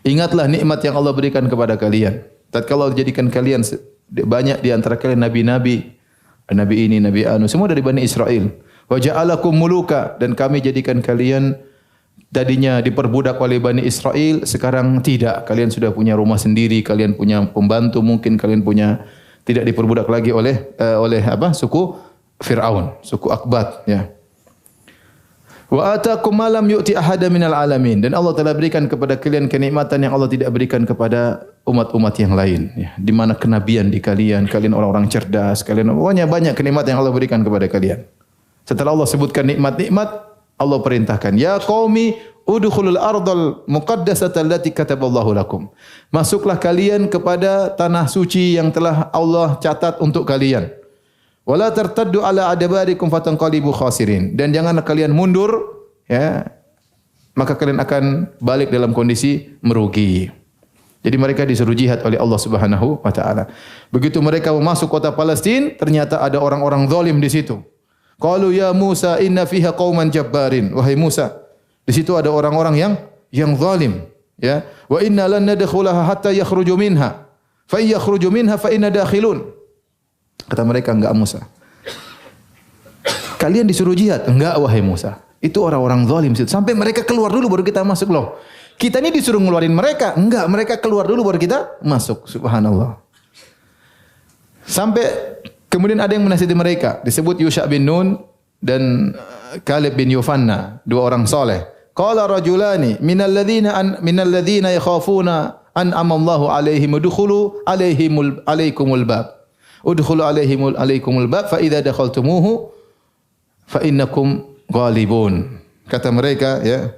ingatlah nikmat yang Allah berikan kepada kalian. Tatkala Allah jadikan kalian banyak di antara kalian nabi-nabi, nabi ini, nabi anu, semua dari Bani Israel. Wa ja'alakum muluka, dan kami jadikan kalian tadinya diperbudak oleh Bani Israel, sekarang tidak. Kalian sudah punya rumah sendiri, kalian punya pembantu, mungkin kalian punya tidak diperbudak lagi oleh suku Fir'aun, suku Akbat ya. Wa atakum ma lam yu'ti ahada minal alamin, dan Allah telah berikan kepada kalian kenikmatan yang Allah tidak berikan kepada umat-umat yang lain ya. Di mana kenabian di kalian orang-orang cerdas, kalian pokoknya banyak kenikmatan yang Allah berikan kepada kalian. Setelah Allah sebutkan nikmat-nikmat, Allah perintahkan, ya qaumi udkhulul ardal muqaddasata allati kataballahu lakum. Masuklah kalian kepada tanah suci yang telah Allah catat untuk kalian. Wala tartaddu ala adbarikum fatanqalibu khasirin. Dan janganlah kalian mundur ya. Maka kalian akan balik dalam kondisi merugi. Jadi mereka disuruh jihad oleh Allah Subhanahu wa taala. Begitu mereka masuk kota Palestina, ternyata ada orang-orang zalim di situ. Qalu ya Musa inna fiha qauman jabbarin. Wahai Musa, di situ ada orang-orang yang zalim, ya. Wa inna lan nadkhulaha hatta yakhruju minha. Fa yakhruju minha fa inna dakhilun. Kata mereka, enggak Musa. Kalian disuruh jihad? Enggak wahai Musa. Itu orang-orang zalim situ. Sampai mereka keluar dulu baru kita masuk loh. Kita ini disuruh ngeluarin mereka? Enggak, mereka keluar dulu baru kita masuk. Subhanallah. Sampai kemudian ada yang menasihati mereka. Disebut Yusha bin Nun dan Kalib bin Yufanna, dua orang soleh. Qala rajulani minal ladzina yakhafuna an amallahu alaihim udkhulu alaikumul bab. Udkhulu alaikumul bab fa idza dakhaltumuhu fa innakum ghalibun. Kata mereka ya.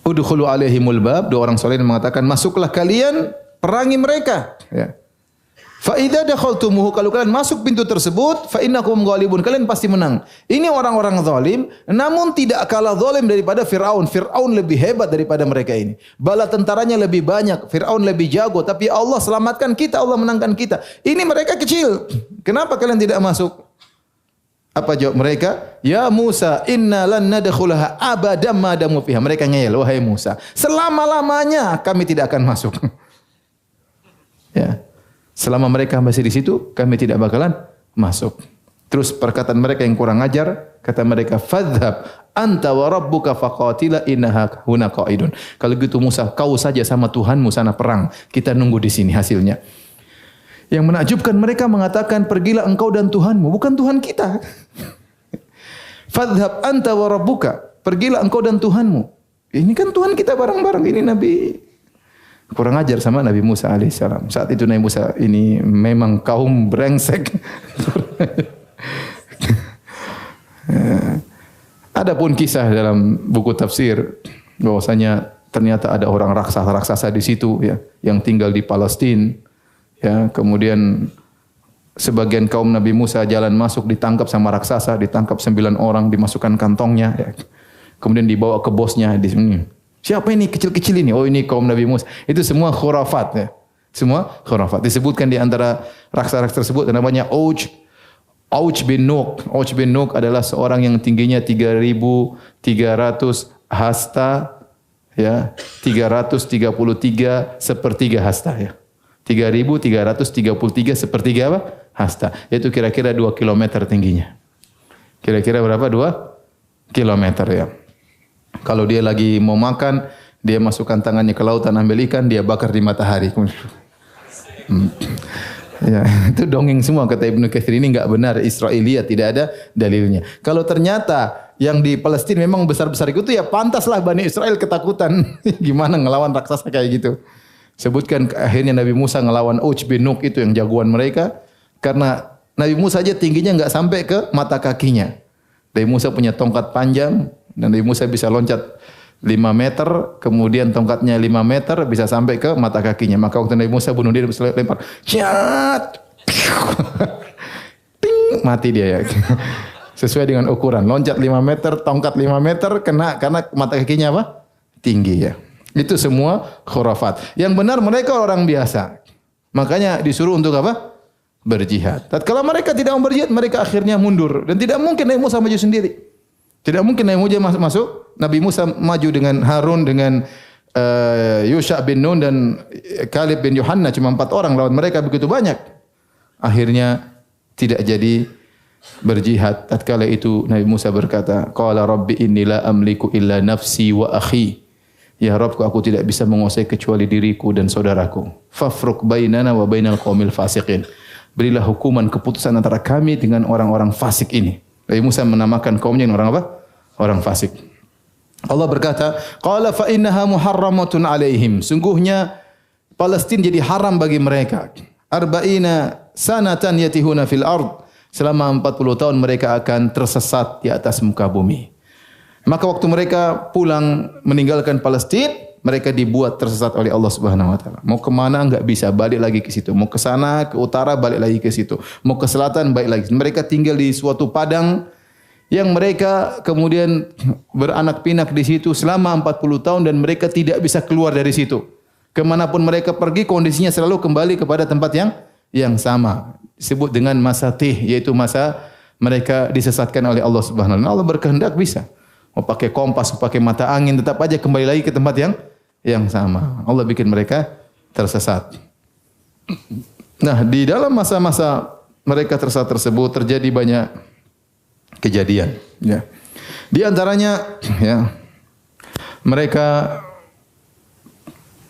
Udkhulu alaihimul bab, dua orang soleh mengatakan masuklah kalian perangi mereka ya. Fa idza dakhaltumuhu, kalau kalian masuk pintu tersebut, fa innakum ghalibun, kalian pasti menang. Ini orang-orang zalim, namun tidak kalah zalim daripada Firaun. Firaun lebih hebat daripada mereka ini. Bala tentaranya lebih banyak, Firaun lebih jago, tapi Allah selamatkan kita, Allah menangkan kita. Ini mereka kecil. Kenapa kalian tidak masuk? Apa jawab mereka? Ya Musa, inna lan nadkhulaha abadan ma damu fiha. Mereka ngeyel, wahai Musa, selama-lamanya kami tidak akan masuk. Ya. Selama mereka masih di situ, kami tidak bakalan masuk. Terus perkataan mereka yang kurang ajar, kata mereka, fadhhab anta wa rabbuka faqatila innaha huna qaidun. Kalau gitu Musa, kau saja sama Tuhanmu sana perang. Kita nunggu di sini hasilnya. Yang menakjubkan mereka mengatakan, pergilah engkau dan Tuhanmu, bukan Tuhan kita. Fadhhab anta wa rabbuka, pergilah engkau dan Tuhanmu. Ini kan Tuhan kita bareng-bareng, ini Nabi kurang ajar sama Nabi Musa alaihissalam. Saat itu Nabi Musa ini memang kaum brengsek. Adapun kisah dalam buku tafsir bahwasanya ternyata ada orang raksasa-raksasa di situ ya, yang tinggal di Palestina Ya, kemudian sebagian kaum Nabi Musa jalan masuk ditangkap sama raksasa, ditangkap 9 orang, dimasukkan kantongnya. Ya. Kemudian dibawa ke bosnya di sini. Siapa ini kecil-kecil ini? Oh ini kaum Nabi Musa. Itu semua khurafat. Ya. Semua khurafat. Disebutkan di antara raksasa-raksasa tersebut namanya Auj bin Nuk. Auj bin Nuk adalah seorang yang tingginya 3.300 hasta, ya 333 sepertiga hasta ya. 3.333 sepertiga apa? Hasta. Yaitu kira-kira 2 kilometer tingginya. Kira-kira berapa? 2 kilometer ya. Kalau dia lagi mau makan, dia masukkan tangannya ke lautan ambil ikan, dia bakar di matahari. Ya, itu dongeng semua kata Ibnu Katsir, ini enggak benar, Israiliyat, tidak ada dalilnya. Kalau ternyata yang di Palestina memang besar-besar itu ya pantaslah Bani Israel ketakutan. Gimana ngelawan raksasa kayak gitu. Sebutkan akhirnya Nabi Musa ngelawan Uj bin Nuk itu yang jagoan mereka karena Nabi Musa aja tingginya enggak sampai ke mata kakinya. Nabi Musa punya tongkat panjang dan Nabi Musa bisa loncat 5 meter, kemudian tongkatnya 5 meter bisa sampai ke mata kakinya. Maka waktu Nabi Musa bunuh diri lempar, ciat, ting, mati dia ya. Sesuai dengan ukuran, loncat 5 meter, tongkat 5 meter, kena karena mata kakinya apa? Tinggi ya. Itu semua khurafat. Yang benar mereka orang biasa. Makanya disuruh untuk apa? Berjihad. Tatkala mereka tidak mau berjihad, mereka akhirnya mundur. Dan tidak mungkin Nabi Musa maju sendiri. Tidak mungkin Nabi Musa masuk. Nabi Musa maju dengan Harun, dengan Yusha bin Nun dan Kalib bin Yohanna. Cuma 4 orang lawan mereka begitu banyak. Akhirnya tidak jadi berjihad. Tatkala itu Nabi Musa berkata, Qala Rabbi inni la amliku illa nafsi wa akhi. Ya Rabbku, aku tidak bisa menguasai kecuali diriku dan saudaraku. Fafruq bainana wa bainal qaumil fasiqin. Berilah hukuman keputusan antara kami dengan orang-orang fasik ini. Nabi Musa menamakan kaumnya orang apa? Orang fasik. Allah berkata, qala fa innaha muharramatun alaihim. Sungguhnya Palestina jadi haram bagi mereka. Arba'ina sanatan yatihuna fil ard. Selama 40 tahun mereka akan tersesat di atas muka bumi. Maka waktu mereka pulang meninggalkan Palestina, mereka dibuat tersesat oleh Allah Subhanahu wa taala. Mau ke mana enggak bisa, balik lagi ke situ. Mau ke sana, ke utara, balik lagi ke situ. Mau ke selatan, balik lagi. Mereka tinggal di suatu padang yang mereka kemudian beranak pinak di situ selama 40 tahun dan mereka tidak bisa keluar dari situ. Kemanapun mereka pergi, kondisinya selalu kembali kepada tempat yang sama. Disebut dengan masa tih, yaitu masa mereka disesatkan oleh Allah Subhanahu wa taala. Allah berkehendak bisa. Mau pakai kompas, mau pakai mata angin, tetap aja kembali lagi ke tempat yang sama. Allah bikin mereka tersesat. Nah, di dalam masa-masa mereka tersesat tersebut terjadi banyak kejadian. Ya. Di antaranya, ya, mereka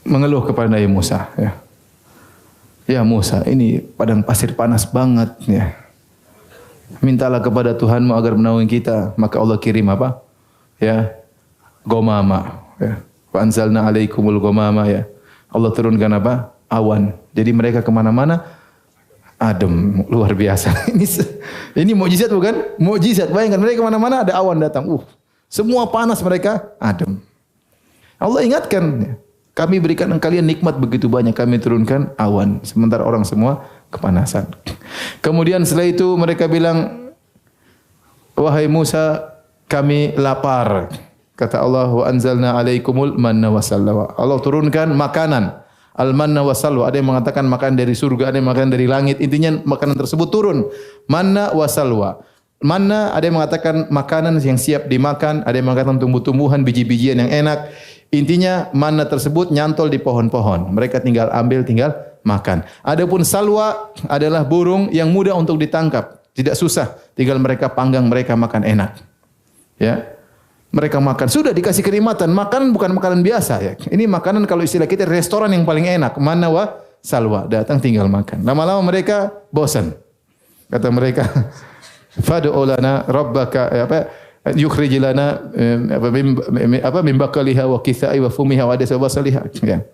mengeluh kepada Nabi Musa. Ya, ya Musa, ini padang pasir panas banget. Ya. Mintalah kepada Tuhanmu agar menaungi kita. Maka Allah kirim apa? Ya, gomama. Ya. Wa anzalna alaikumul gomama. Ya. Allah turunkan apa? Awan. Jadi mereka kemana-mana adem, luar biasa. Ini mukjizat bukan? Mukjizat. Bayangkan mereka kemana-mana ada awan datang. Semua panas mereka adem. Allah ingatkan, kami berikan kalian nikmat begitu banyak, kami turunkan awan. Sementara orang semua kepanasan. Kemudian setelah itu mereka bilang, wahai Musa, kami lapar. Kata Allah, wa anzalna alaikumul manna wassalwa. Allah turunkan makanan. Al-manna wassalwa. Ada yang mengatakan makanan dari surga, ada yang makanan dari langit. Intinya makanan tersebut turun. Manna wassalwa. Manna ada yang mengatakan makanan yang siap dimakan, ada yang mengatakan tumbuh-tumbuhan, biji-bijian yang enak. Intinya manna tersebut nyantol di pohon-pohon. Mereka tinggal ambil, tinggal makan. Adapun salwa adalah burung yang mudah untuk ditangkap. Tidak susah. Tinggal mereka panggang, mereka makan enak. Ya, mereka makan. Sudah dikasih kenikmatan. Makanan bukan makanan biasa. Ya. Ini makanan kalau istilah kita restoran yang paling enak. Manna wa salwa. Datang tinggal makan. Lama-lama mereka bosan. Kata mereka, fad'u lana rabbaka yukhrij lana min bakaliha wa kisai wa fumiha wa adasa wasaliha. Ya.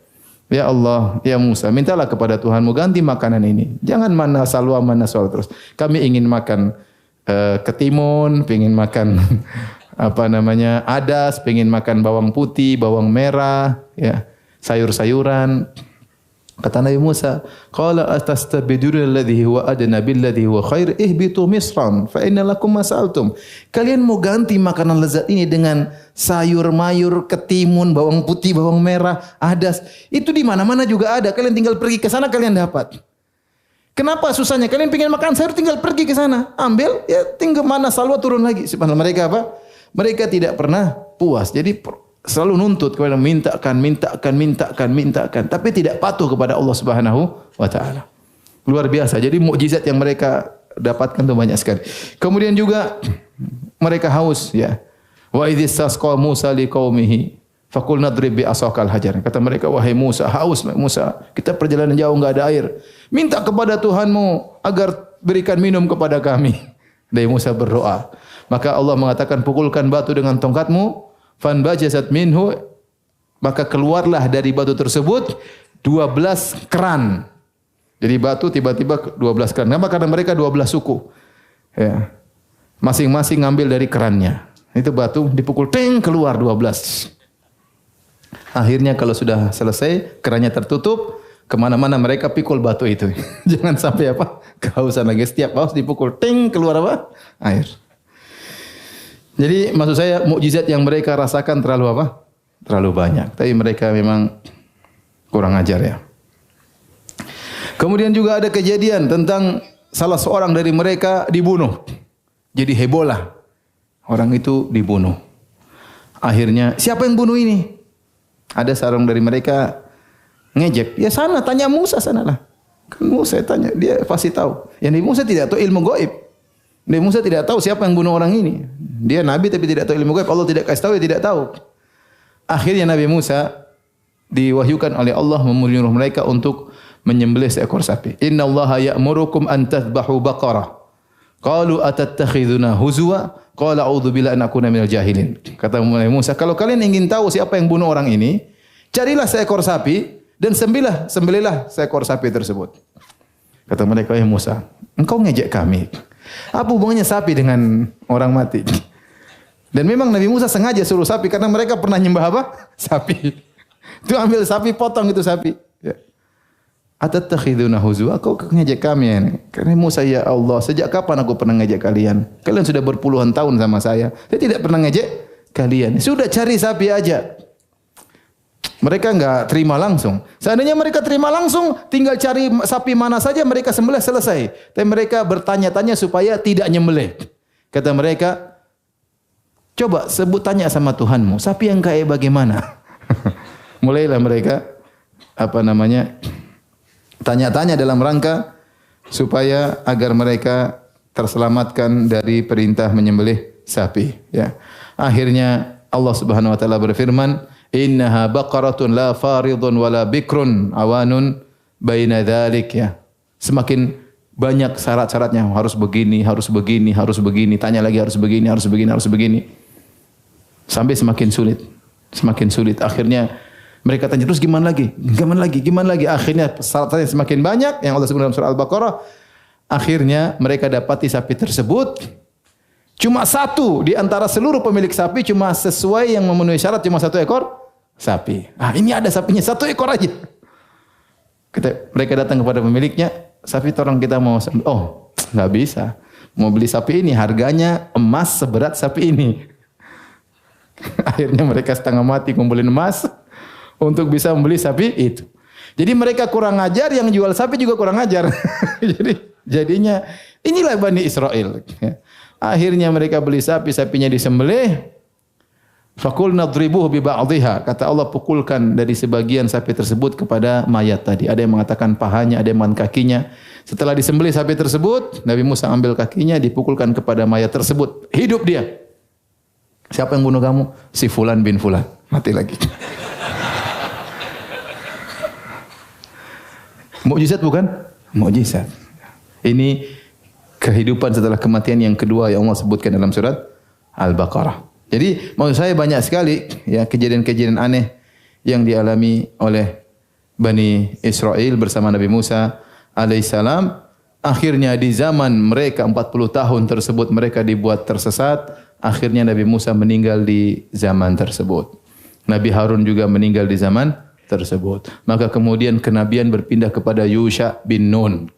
Ya Allah, ya Musa, mintalah kepada Tuhanmu ganti makanan ini. Jangan manna salwa terus. Kami ingin makan ketimun, pengen makan adas, pengen makan bawang putih, bawang merah, ya, sayur-sayuran. Kata Nabi Musa, "Qala atastabiduna alladhi huwa adna billadhi huwa khair ihbitu misran fa inna lakum ma sa'altum." Kalian mau ganti makanan lezat ini dengan sayur mayur, ketimun, bawang putih, bawang merah, adas. Itu di mana-mana juga ada. Kalian tinggal pergi ke sana kalian dapat. Kenapa susahnya? Kalian ingin makan sayur tinggal pergi ke sana, ambil, ya tinggal mana salwa turun lagi. Subhanallah, mereka apa? Mereka tidak pernah puas. Jadi selalu nuntut kepada mintakan, tapi tidak patuh kepada Allah Subhanahu wa taala. Luar biasa. Jadi mukjizat yang mereka dapatkan itu banyak sekali. Kemudian juga mereka haus, ya. Wa idh istasqa Musa liqaumihi faqul nadrib bi asaqal hajar. Kata mereka, wahai Musa, haus Musa, kita perjalanan jauh enggak ada air. Minta kepada Tuhanmu agar berikan minum kepada kami. Dari Musa berdoa. Maka Allah mengatakan, pukulkan batu dengan tongkatmu, fanbajasat minhu, maka keluarlah dari batu tersebut 12 keran. Jadi batu tiba-tiba 12 keran. Kenapa? Karena mereka 12 suku. Ya. Masing-masing ngambil dari kerannya. Itu batu dipukul, ting, keluar 12. Akhirnya kalau sudah selesai, kerannya tertutup, kemana-mana mereka pikul batu itu. Jangan sampai apa? Kehausan lagi. Setiap haus dipukul, ting, keluar apa? Air. Jadi maksud saya mukjizat yang mereka rasakan terlalu apa? Terlalu banyak. Tapi mereka memang kurang ajar, ya. Kemudian juga ada kejadian tentang salah seorang dari mereka dibunuh. Jadi hebohlah. Orang itu dibunuh. Akhirnya siapa yang bunuh ini? Ada seorang dari mereka ngejek. Ya sana tanya Musa sanalah. Kan Musa tanya, dia pasti tahu. Yang Musa tidak tahu ilmu gaib. Nabi Musa tidak tahu siapa yang bunuh orang ini. Dia nabi tapi tidak tahu ilmu gaib. Allah tidak kasih tahu, dia tidak tahu. Akhirnya Nabi Musa diwahyukan oleh Allah menyuruh mereka untuk menyembelih seekor sapi. Innallaha ya'murukum an tadhbahu baqarah. Qalu atattakhiduna huzwa? Qala a'udzu billahi an akuna minal jahilin. Kata Nabi Musa, kalau kalian ingin tahu siapa yang bunuh orang ini, carilah seekor sapi dan sembelihlah seekor sapi tersebut. Kata mereka, "Ya Musa, engkau ngejek kami. Apa hubungannya sapi dengan orang mati?" Dan memang Nabi Musa sengaja suruh sapi karena mereka pernah nyembah apa? Sapi. Itu ambil sapi, potong itu sapi. Ya. Atattakhiduna huzwa? Kau ngejek kami ya. Karena Musa, ya Allah, sejak kapan aku pernah ngejek kalian? Kalian sudah berpuluhan tahun sama saya. Saya tidak pernah ngejek kalian. Sudah cari sapi aja. Mereka enggak terima langsung. Seandainya mereka terima langsung, tinggal cari sapi mana saja mereka sembelih selesai. Tapi mereka bertanya-tanya supaya tidak nyembelih. Kata mereka, coba sebut tanya sama Tuhanmu, sapi yang kayak bagaimana? Mulailah mereka tanya-tanya dalam rangka supaya agar mereka terselamatkan dari perintah menyembelih sapi. Ya. Akhirnya Allah Subhanahu wa taala berfirman, innaha baqaratun la faridun wala bikrun awanun baina dzalik, ya. Semakin banyak syarat-syaratnya, harus begini, harus begini, harus begini, tanya lagi harus begini, harus begini, harus begini. Sampai semakin sulit. Akhirnya mereka tanya terus gimana lagi? Akhirnya syaratnya semakin banyak yang Allah sebut dalam surah Al-Baqarah. Akhirnya mereka dapati sapi tersebut cuma satu di antara seluruh pemilik sapi, cuma sesuai yang memenuhi syarat, cuma satu ekor sapi. Ini ada sapinya satu ekor aja. Mereka datang kepada pemiliknya, sapi tolong kita mau, nggak bisa. Mau beli sapi ini harganya emas seberat sapi ini. Akhirnya mereka setengah mati kumpulin emas untuk bisa membeli sapi itu. Jadi mereka kurang ajar, yang jual sapi juga kurang ajar. Jadinya inilah Bani Israel. Akhirnya mereka beli sapi, sapinya disembelih. Faqulna nadribuhu bi ba'dihha. Kata Allah, pukulkan dari sebagian sapi tersebut kepada mayat tadi. Ada yang mengatakan pahanya, ada yang mengatakan kakinya. Setelah disembelih sapi tersebut, Nabi Musa ambil kakinya, dipukulkan kepada mayat tersebut. Hidup dia. Siapa yang bunuh kamu? Si Fulan bin Fulan. Mati lagi. Mukjizat bukan? Mukjizat. Ini kehidupan setelah kematian yang kedua yang Allah sebutkan dalam surat Al-Baqarah. Jadi maksud saya banyak sekali ya kejadian-kejadian aneh yang dialami oleh Bani Israel bersama Nabi Musa alaihissalam. Akhirnya di zaman mereka 40 tahun tersebut mereka dibuat tersesat. Akhirnya Nabi Musa meninggal di zaman tersebut. Nabi Harun juga meninggal di zaman tersebut. Maka kemudian kenabian berpindah kepada Yusha bin Nun.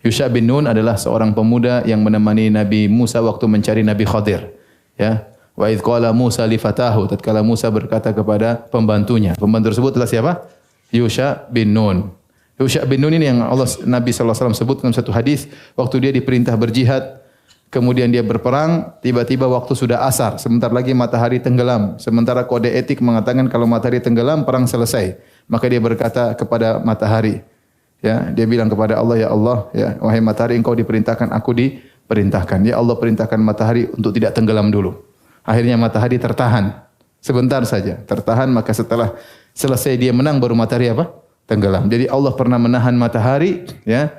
Yusha bin Nun adalah seorang pemuda yang menemani Nabi Musa waktu mencari Nabi Khadir. Ya. Wa idh qala Musa li fatahu, tatkala Musa berkata kepada pembantunya. Pembantu tersebut adalah siapa? Yusha bin Nun. Yusha bin Nun ini yang Nabi sallallahu alaihi wasallam sebutkan satu hadis waktu dia diperintah berjihad. Kemudian dia berperang, tiba-tiba waktu sudah asar, sebentar lagi matahari tenggelam. Sementara kode etik mengatakan kalau matahari tenggelam, perang selesai. Maka dia berkata kepada matahari, ya, dia bilang kepada Allah, ya Allah, ya, wahai matahari, engkau diperintahkan, aku diperintahkan. Ya Allah, perintahkan matahari untuk tidak tenggelam dulu. Akhirnya matahari tertahan, sebentar saja, tertahan. Maka setelah selesai dia menang, baru matahari apa? Tenggelam. Jadi Allah pernah menahan matahari, ya,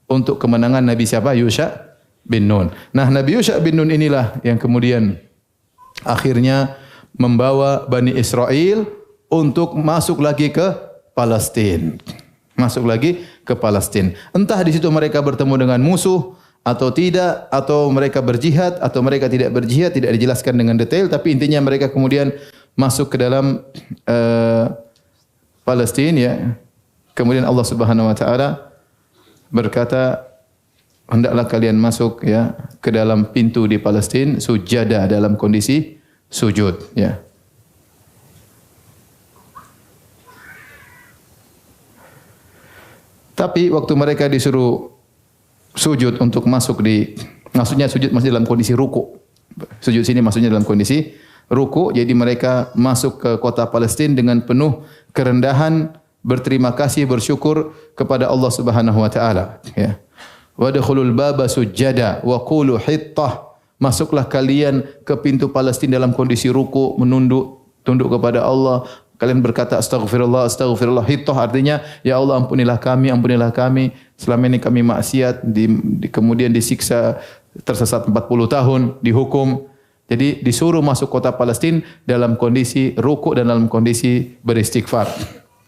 untuk kemenangan Nabi siapa? Yusha bin Nun. Nah, Nabi Yusha bin Nun inilah yang kemudian akhirnya membawa Bani Israel untuk masuk lagi ke Palestina. Masuk lagi ke Palestina. Entah di situ mereka bertemu dengan musuh atau tidak, atau mereka berjihad atau mereka tidak berjihad, tidak dijelaskan dengan detail, tapi intinya mereka kemudian masuk ke dalam Palestina, ya. Kemudian Allah Subhanahu wa taala berkata, hendaklah kalian masuk, ya, ke dalam pintu di Palestina sujada, dalam kondisi sujud, ya. Tapi waktu mereka disuruh sujud untuk masuk maksudnya sujud masih dalam kondisi ruku. Sujud sini maksudnya dalam kondisi ruku. Jadi mereka masuk ke kota Palestina dengan penuh kerendahan, berterima kasih, bersyukur kepada Allah Subhanahu wa taala, ya. Wadkhulul baba sujada wa qulu hittah. Masuklah kalian ke pintu Palestina dalam kondisi ruku, tunduk kepada Allah. Kalian berkata astaghfirullah, astaghfirullah. Hittah artinya, ya Allah, ampunilah kami, ampunilah kami. Selama ini kami maksiat, kemudian disiksa, tersesat 40 tahun, dihukum. Jadi disuruh masuk kota Palestina dalam kondisi ruku dan dalam kondisi beristighfar.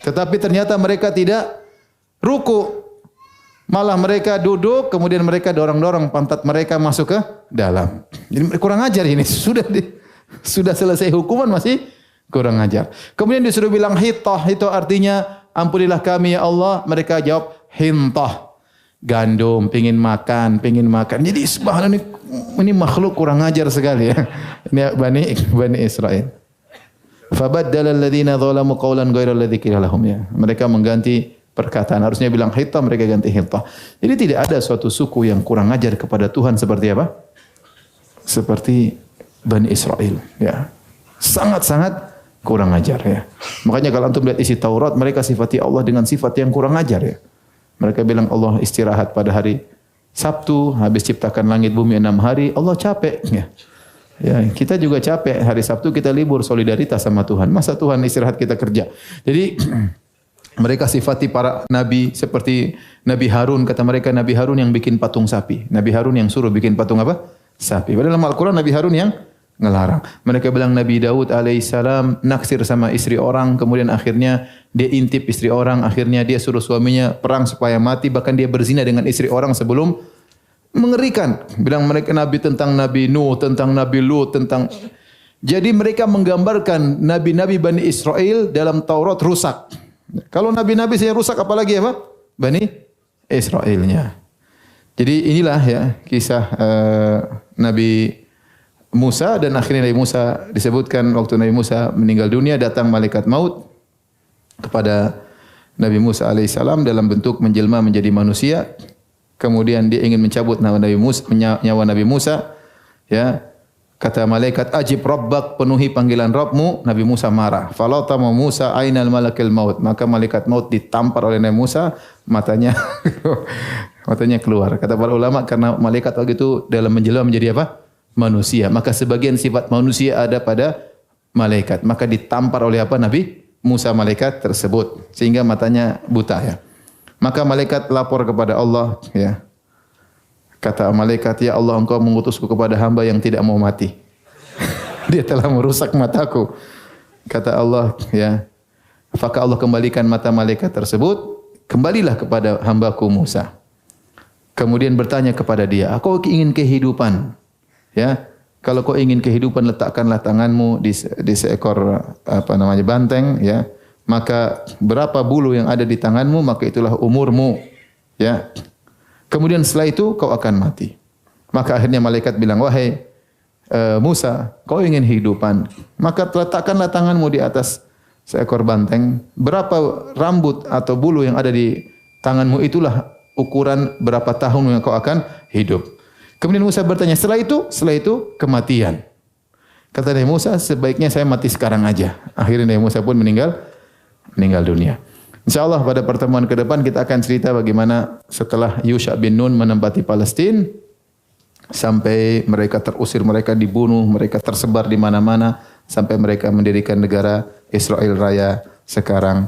Tetapi ternyata mereka tidak ruku. Malah mereka duduk, kemudian mereka dorong-dorong pantat mereka masuk ke dalam. Jadi kurang ajar ini. Sudah selesai hukuman masih kurang ajar. Kemudian disuruh bilang hittah, itu artinya ampunilah kami ya Allah. Mereka jawab hintah. Gandum, pingin makan. Jadi subhanallah, ini makhluk kurang ajar sekali, ya. Ini Bani Israel. Fabaddala alladziina dzalamu qawlan ghairal ladzi qila lahum, ya. Mereka mengganti perkataan, harusnya bilang hittah, mereka ganti hittah. Jadi tidak ada suatu suku yang kurang ajar kepada Tuhan seperti apa? Seperti Bani Israel, ya. Sangat-sangat kurang ajar, ya. Makanya kalau antum lihat isi Taurat, mereka sifati Allah dengan sifat yang kurang ajar, ya. Mereka bilang Allah istirahat pada hari Sabtu, habis ciptakan langit bumi 6 hari, Allah capek, ya. Ya, kita juga capek, hari Sabtu kita libur, solidaritas sama Tuhan. Masa Tuhan istirahat kita kerja? Jadi mereka sifati para nabi seperti Nabi Harun. Kata mereka Nabi Harun yang bikin patung sapi. Nabi Harun yang suruh bikin patung apa? Sapi. Padahal dalam Al-Quran Nabi Harun yang ngelarang. Mereka bilang Nabi Daud alaihissalam naksir sama istri orang. Kemudian akhirnya dia intip istri orang. Akhirnya dia suruh suaminya perang supaya mati. Bahkan dia berzina dengan istri orang sebelum. Mengerikan. Bilang mereka Nabi tentang Nabi Nuh, tentang Nabi Lut, tentang. Jadi mereka menggambarkan Nabi-Nabi Bani Israel dalam Taurat rusak. Kalau nabi-nabi saya rusak, apalagi apa? Bani Israelnya. Jadi inilah, ya, kisah Nabi Musa, dan akhirnya Nabi Musa disebutkan waktu Nabi Musa meninggal dunia, datang malaikat maut kepada Nabi Musa alaihissalam dalam bentuk menjelma menjadi manusia. Kemudian dia ingin mencabut nyawa Nabi Musa, ya. Kata malaikat, ajib rabbak, penuhi panggilan Rabbmu. Nabi Musa marah. Falatama Musa ainal malakil maut. Maka malaikat maut ditampar oleh Nabi Musa, matanya keluar. Kata para ulama, karena malaikat waktu itu dalam menjelma menjadi apa? Manusia. Maka sebagian sifat manusia ada pada malaikat. Maka ditampar oleh apa? Nabi Musa malaikat tersebut. Sehingga matanya buta, ya. Maka malaikat lapor kepada Allah, ya. Kata malaikat, ya Allah, engkau mengutusku kepada hamba yang tidak mau mati. Dia telah merusak mataku. Kata Allah, ya. Maka Allah kembalikan mata malaikat tersebut. Kembalilah kepada hambaku Musa. Kemudian bertanya kepada dia, kau ingin kehidupan? Ya. Kalau kau ingin kehidupan, letakkanlah tanganmu di seekor banteng, ya. maka berapa bulu yang ada di tanganmu, maka itulah umurmu. Ya. Kemudian setelah itu kau akan mati. Maka akhirnya malaikat bilang, wahai Musa, kau ingin hidupan, maka letakkanlah tanganmu di atas seekor banteng. Berapa rambut atau bulu yang ada di tanganmu, itulah ukuran berapa tahun yang kau akan hidup. Kemudian Musa bertanya, setelah itu kematian. Kata Nabi Musa, sebaiknya saya mati sekarang aja. Akhirnya Nabi Musa pun meninggal dunia. InsyaAllah pada pertemuan ke depan kita akan cerita bagaimana setelah Yusha bin Nun menempati Palestina, sampai mereka terusir, mereka dibunuh, mereka tersebar di mana-mana, sampai mereka mendirikan negara Israel Raya sekarang.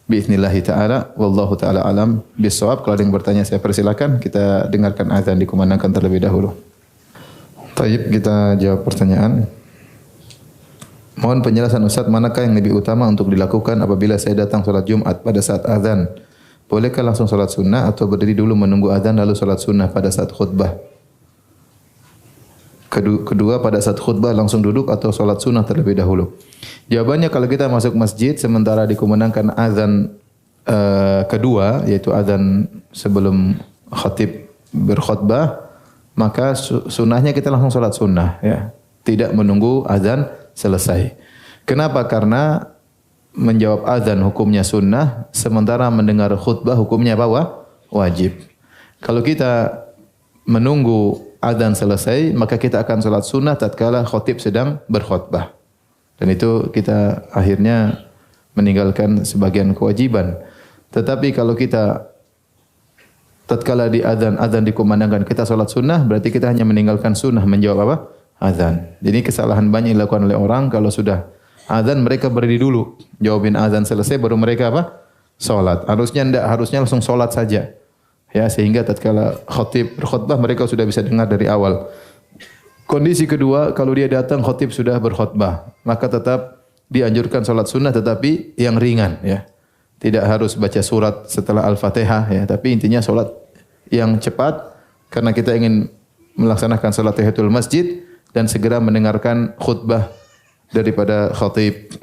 Bi'idznillah ta'ala, wallahu ta'ala alam bisawab. Kalau ada yang bertanya saya persilakan, kita dengarkan azan dikumandangkan terlebih dahulu. Taib, kita jawab pertanyaan. Mohon penjelasan Ustaz, manakah yang lebih utama untuk dilakukan apabila saya datang salat Jumat pada saat azan? Bolehkah langsung salat sunnah atau berdiri dulu menunggu azan lalu salat sunnah pada saat khutbah? Kedua, pada saat khutbah langsung duduk atau salat sunnah terlebih dahulu? Jawabannya, kalau kita masuk masjid sementara dikumandangkan azan kedua, yaitu azan sebelum khatib berkhutbah, maka sunnahnya kita langsung salat sunnah, ya. Tidak menunggu azan selesai. Kenapa? Karena menjawab azan hukumnya sunnah, sementara mendengar khutbah hukumnya apa? Wajib. Kalau kita menunggu azan selesai, maka kita akan salat sunnah tatkala khatib sedang berkhutbah. Dan itu kita akhirnya meninggalkan sebagian kewajiban. Tetapi kalau kita tatkala di azan dikumandangkan kita salat sunnah, berarti kita hanya meninggalkan sunnah menjawab apa? Azan. Jadi kesalahan banyak dilakukan oleh orang, kalau sudah azan mereka berdiri dulu, jawabin azan selesai baru mereka apa? Salat. Harusnya langsung salat saja. Ya, sehingga tatkala khatib berkhutbah mereka sudah bisa dengar dari awal. Kondisi kedua, kalau dia datang khatib sudah berkhutbah, maka tetap dianjurkan salat sunnah tetapi yang ringan, ya. Tidak harus baca surat setelah Al-Fatihah, ya, tapi intinya salat yang cepat karena kita ingin melaksanakan salat tahiyatul masjid dan segera mendengarkan khutbah daripada khatib.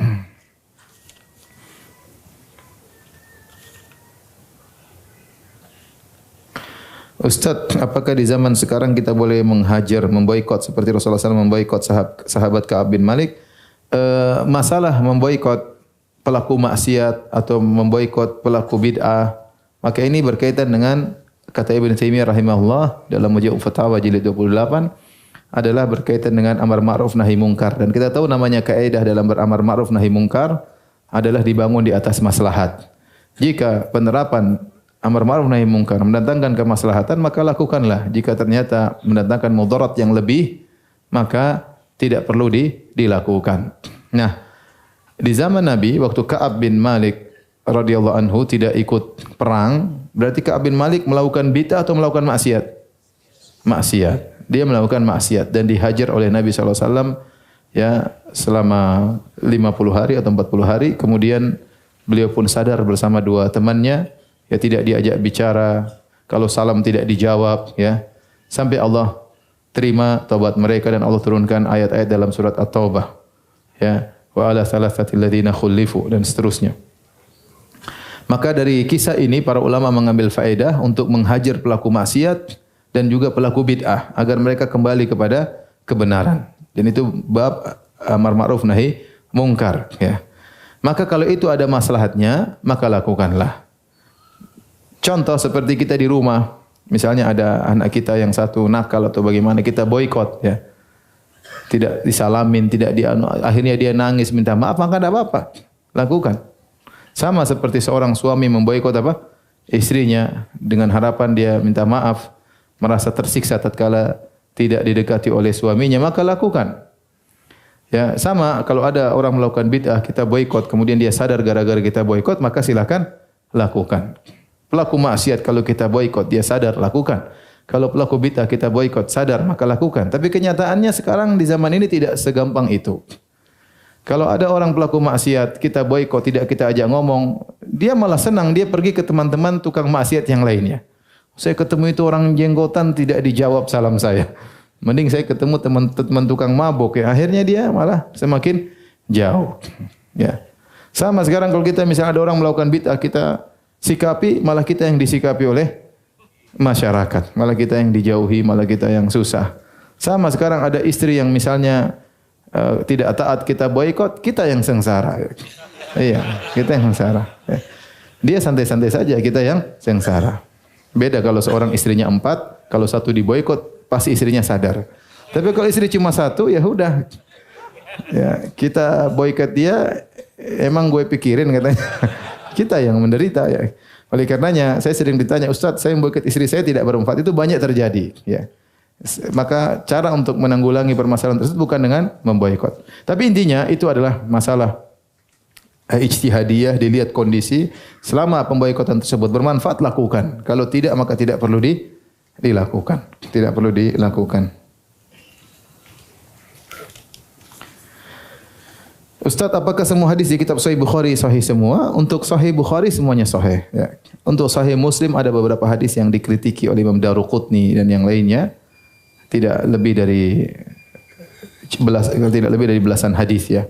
Ustaz, apakah di zaman sekarang kita boleh menghajar, memboikot seperti Rasulullah SAW memboikot sahabat Ka'ab bin Malik? Masalah memboikot pelaku maksiat atau memboikot pelaku bid'ah, maka ini berkaitan dengan kata Ibnu Taimiyah rahimahullah dalam Majmu' Fatawa jilid 28, adalah berkaitan dengan amar ma'ruf nahi mungkar. Dan kita tahu namanya kaidah dalam beramar ma'ruf nahi mungkar adalah dibangun di atas maslahat. Jika penerapan amar ma'ruf nahi mungkar mendatangkan kemaslahatan, maka lakukanlah. Jika ternyata mendatangkan mudarat yang lebih, maka tidak perlu dilakukan. Nah, di zaman Nabi waktu Ka'ab bin Malik radhiyallahu anhu tidak ikut perang, berarti Ka'ab bin Malik melakukan bid'ah atau melakukan maksiat? Maksiat. Dia melakukan maksiat dan dihajar oleh Nabi SAW, ya, selama 50 hari atau 40 hari. Kemudian beliau pun sadar bersama dua temannya, ya, tidak diajak bicara, kalau salam tidak dijawab, ya, sampai Allah terima taubat mereka dan Allah turunkan ayat-ayat dalam surat At-Taubah, ya, wa ala thalathati alladziina khulifu dan seterusnya. Maka dari kisah ini para ulama mengambil faedah untuk menghajar pelaku maksiat dan juga pelaku bid'ah agar mereka kembali kepada kebenaran. Dan itu bab amar ma'ruf nahi mungkar, ya. Maka kalau itu ada maslahatnya, maka lakukanlah. Contoh seperti kita di rumah, misalnya ada anak kita yang satu nakal atau bagaimana, kita boikot, ya. Tidak disalamin, akhirnya dia nangis minta maaf, maka tidak apa-apa. Lakukan. Sama seperti seorang suami memboikot apa? Istrinya dengan harapan dia minta maaf, merasa tersiksa tatkala tidak didekati oleh suaminya, maka lakukan. Ya, sama kalau ada orang melakukan bid'ah, kita boikot, kemudian dia sadar gara-gara kita boikot, maka silakan lakukan. Pelaku maksiat kalau kita boikot, dia sadar, lakukan. Kalau pelaku bid'ah kita boikot, sadar, maka lakukan. Tapi kenyataannya sekarang di zaman ini tidak segampang itu. Kalau ada orang pelaku maksiat, kita boikot, tidak kita ajak ngomong, dia malah senang, dia pergi ke teman-teman tukang maksiat yang lainnya. Saya ketemu itu orang jenggotan, tidak dijawab salam saya. Mending saya ketemu teman tukang mabuk, ya. Akhirnya dia malah semakin jauh. Ya. Sama sekarang kalau kita misalnya ada orang melakukan bid'ah, kita sikapi, malah kita yang disikapi oleh masyarakat. Malah kita yang dijauhi, malah kita yang susah. Sama sekarang ada istri yang misalnya tidak taat, kita boikot, kita yang sengsara. Iya, kita yang sengsara. Dia santai-santai saja, kita yang sengsara. Beda kalau seorang istrinya 4, kalau satu diboikot, pasti istrinya sadar. Tapi kalau istri cuma satu, ya udah. Ya, kita boikot dia, emang gue pikirin katanya. Kita yang menderita ya. Oleh karenanya saya sering ditanya, Ustaz, saya boikot istri saya tidak bermanfaat. Itu banyak terjadi, ya. Maka cara untuk menanggulangi permasalahan tersebut bukan dengan memboikot. Tapi intinya itu adalah masalah ijtihadiyah, dilihat kondisi. Selama pemboikotan tersebut bermanfaat, lakukan. Kalau tidak, maka tidak perlu dilakukan. Tidak perlu dilakukan. Ustaz, apakah semua hadis di kitab Sahih Bukhari sahih semua? Untuk Sahih Bukhari semuanya sahih. Ya. Untuk Sahih Muslim ada beberapa hadis yang dikritiki oleh Imam Daruqutni dan yang lainnya. Tidak lebih dari belasan hadis ya.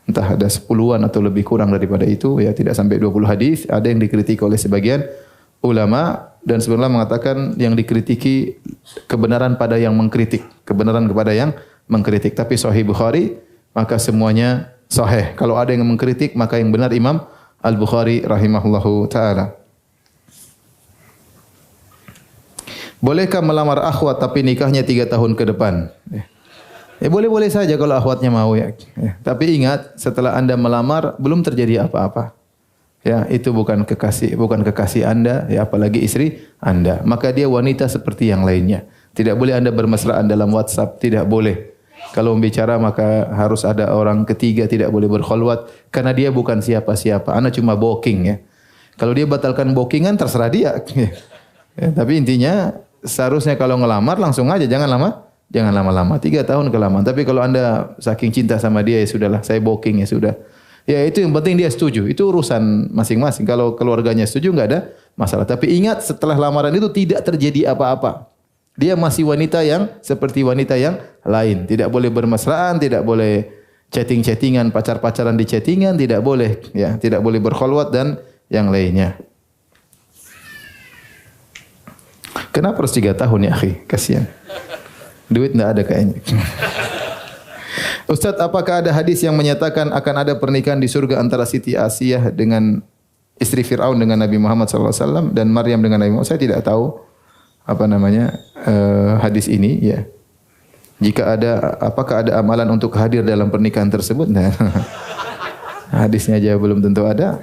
Entah ada 10-an atau lebih kurang daripada itu ya, tidak sampai 20 hadis. Ada yang dikritiki oleh sebagian ulama dan sebenarnya mengatakan yang dikritiki kebenaran pada yang mengkritik, kebenaran kepada yang mengkritik. Tapi Sahih Bukhari maka semuanya sahih. Kalau ada yang mengkritik, maka yang benar Imam Al-Bukhari rahimahullahu ta'ala. Bolehkah melamar akhwat tapi nikahnya 3 tahun ke depan? Boleh-boleh saja kalau akhwatnya mau ya. Tapi ingat, setelah Anda melamar, belum terjadi apa-apa. Ya, itu bukan kekasih Anda, ya apalagi istri Anda. Maka dia wanita seperti yang lainnya. Tidak boleh Anda bermesraan dalam WhatsApp, tidak boleh. Kalau membicara maka harus ada orang ketiga, tidak boleh berkhulwat karena dia bukan siapa-siapa. Anda cuma booking ya. Kalau dia batalkan bookingan terserah dia. Ya, tapi intinya seharusnya kalau ngelamar langsung aja, jangan lama-lama. 3 tahun kelamaan. Tapi kalau Anda saking cinta sama dia, ya sudahlah, saya booking ya sudah. Ya itu yang penting dia setuju. Itu urusan masing-masing. Kalau keluarganya setuju enggak ada masalah. Tapi ingat, setelah lamaran itu tidak terjadi apa-apa. Dia masih wanita yang seperti wanita yang lain. Tidak boleh bermesraan, tidak boleh chatting-chattingan, pacar-pacaran di chattingan, tidak boleh. Ya, tidak boleh berkhulwat dan yang lainnya. Kenapa harus 3 tahun ya, akhi? Kasihan. Duit enggak ada kayaknya. Ustaz, apakah ada hadis yang menyatakan akan ada pernikahan di surga antara Siti Asiyah dengan istri Fir'aun dengan Nabi Muhammad SAW dan Maryam dengan Nabi Muhammad? Saya tidak tahu hadis ini ya. Jika ada, apakah ada amalan untuk hadir dalam pernikahan tersebut? Nah, hadisnya aja belum tentu ada.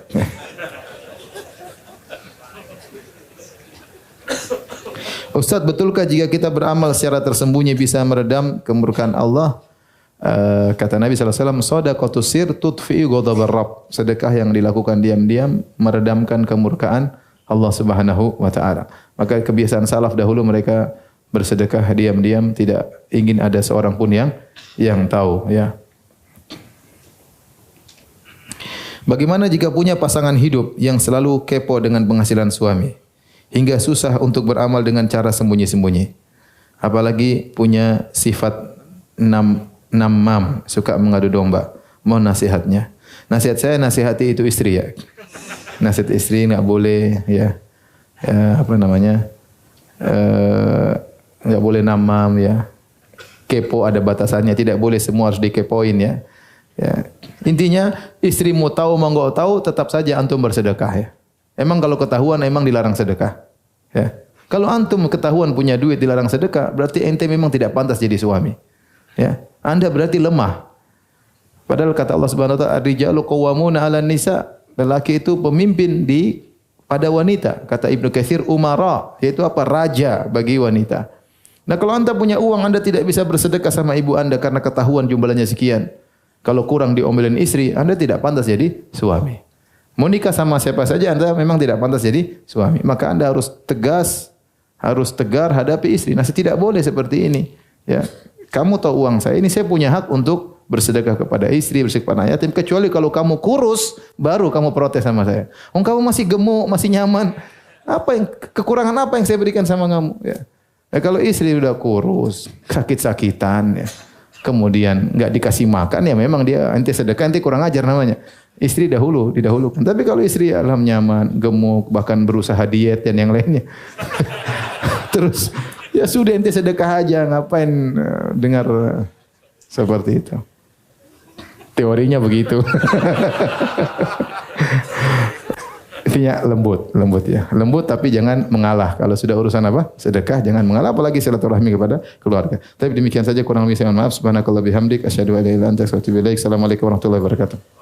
Ustaz, betulkah jika kita beramal secara tersembunyi bisa meredam kemurkaan Allah? Kata Nabi SAW, shadaqatus sir tudfi'u ghadabar Rabb. Sedekah yang dilakukan diam-diam meredamkan kemurkaan Allah Subhanahu wa taala. Maka kebiasaan salaf dahulu mereka bersedekah diam-diam, tidak ingin ada seorang pun yang tahu ya. Bagaimana jika punya pasangan hidup yang selalu kepo dengan penghasilan suami hingga susah untuk beramal dengan cara sembunyi-sembunyi? Apalagi punya sifat namam, suka mengadu domba. Mohon nasihatnya. Nasihat saya, nasihati itu istri ya. Nasihat istri enggak boleh ya. Enggak boleh namam ya. Kepo ada batasannya, tidak boleh semua harus dikepoin ya. Ya. Intinya istri mau tahu mau enggak tahu tetap saja antum bersedekah ya. Emang kalau ketahuan emang dilarang sedekah. Ya. Kalau antum ketahuan punya duit dilarang sedekah, berarti ente memang tidak pantas jadi suami. Ya. Anda berarti lemah. Padahal kata Allah Subhanahu wa taala, "Ar-rijalu qawwamuna 'alan nisa." Lelaki itu pemimpin pada wanita. Kata Ibnu Katsir, umara, yaitu apa? Raja bagi wanita. Nah, kalau Anda punya uang, Anda tidak bisa bersedekah sama ibu Anda karena ketahuan jumlahnya sekian. Kalau kurang diomelin istri, Anda tidak pantas jadi suami. Mau nikah sama siapa saja, Anda memang tidak pantas jadi suami. Maka Anda harus tegas, harus tegar hadapi istri. Nah, tidak boleh seperti ini. Ya, kamu tahu uang saya, ini saya punya hak untuk bersedekah kepada istri, bersedekah kepada yatim. Kecuali kalau kamu kurus, baru kamu protes sama saya. Kamu masih gemuk, masih nyaman. Kekurangan apa yang saya berikan sama kamu? Ya. Kalau istri udah kurus, sakit-sakitan, ya. Kemudian nggak dikasih makan, ya memang dia ente sedekah, ente kurang ajar namanya. Istri didahulukan. Tapi kalau istri alham nyaman, gemuk, bahkan berusaha diet dan yang lainnya. Terus ya sudah ente sedekah aja, ngapain dengar seperti itu. Teorinya begitu. Intinya lembut ya. Lembut tapi jangan mengalah. Kalau sudah urusan apa? Sedekah jangan mengalah, apalagi silaturahmi kepada keluarga. Tapi demikian saja, kurang lebih saya mohon maaf. Subhanakallah bihamdik asyhadu an la ilaha illa anta astaghfiruka wa atubu ilaik. Assalamualaikum warahmatullahi wabarakatuh.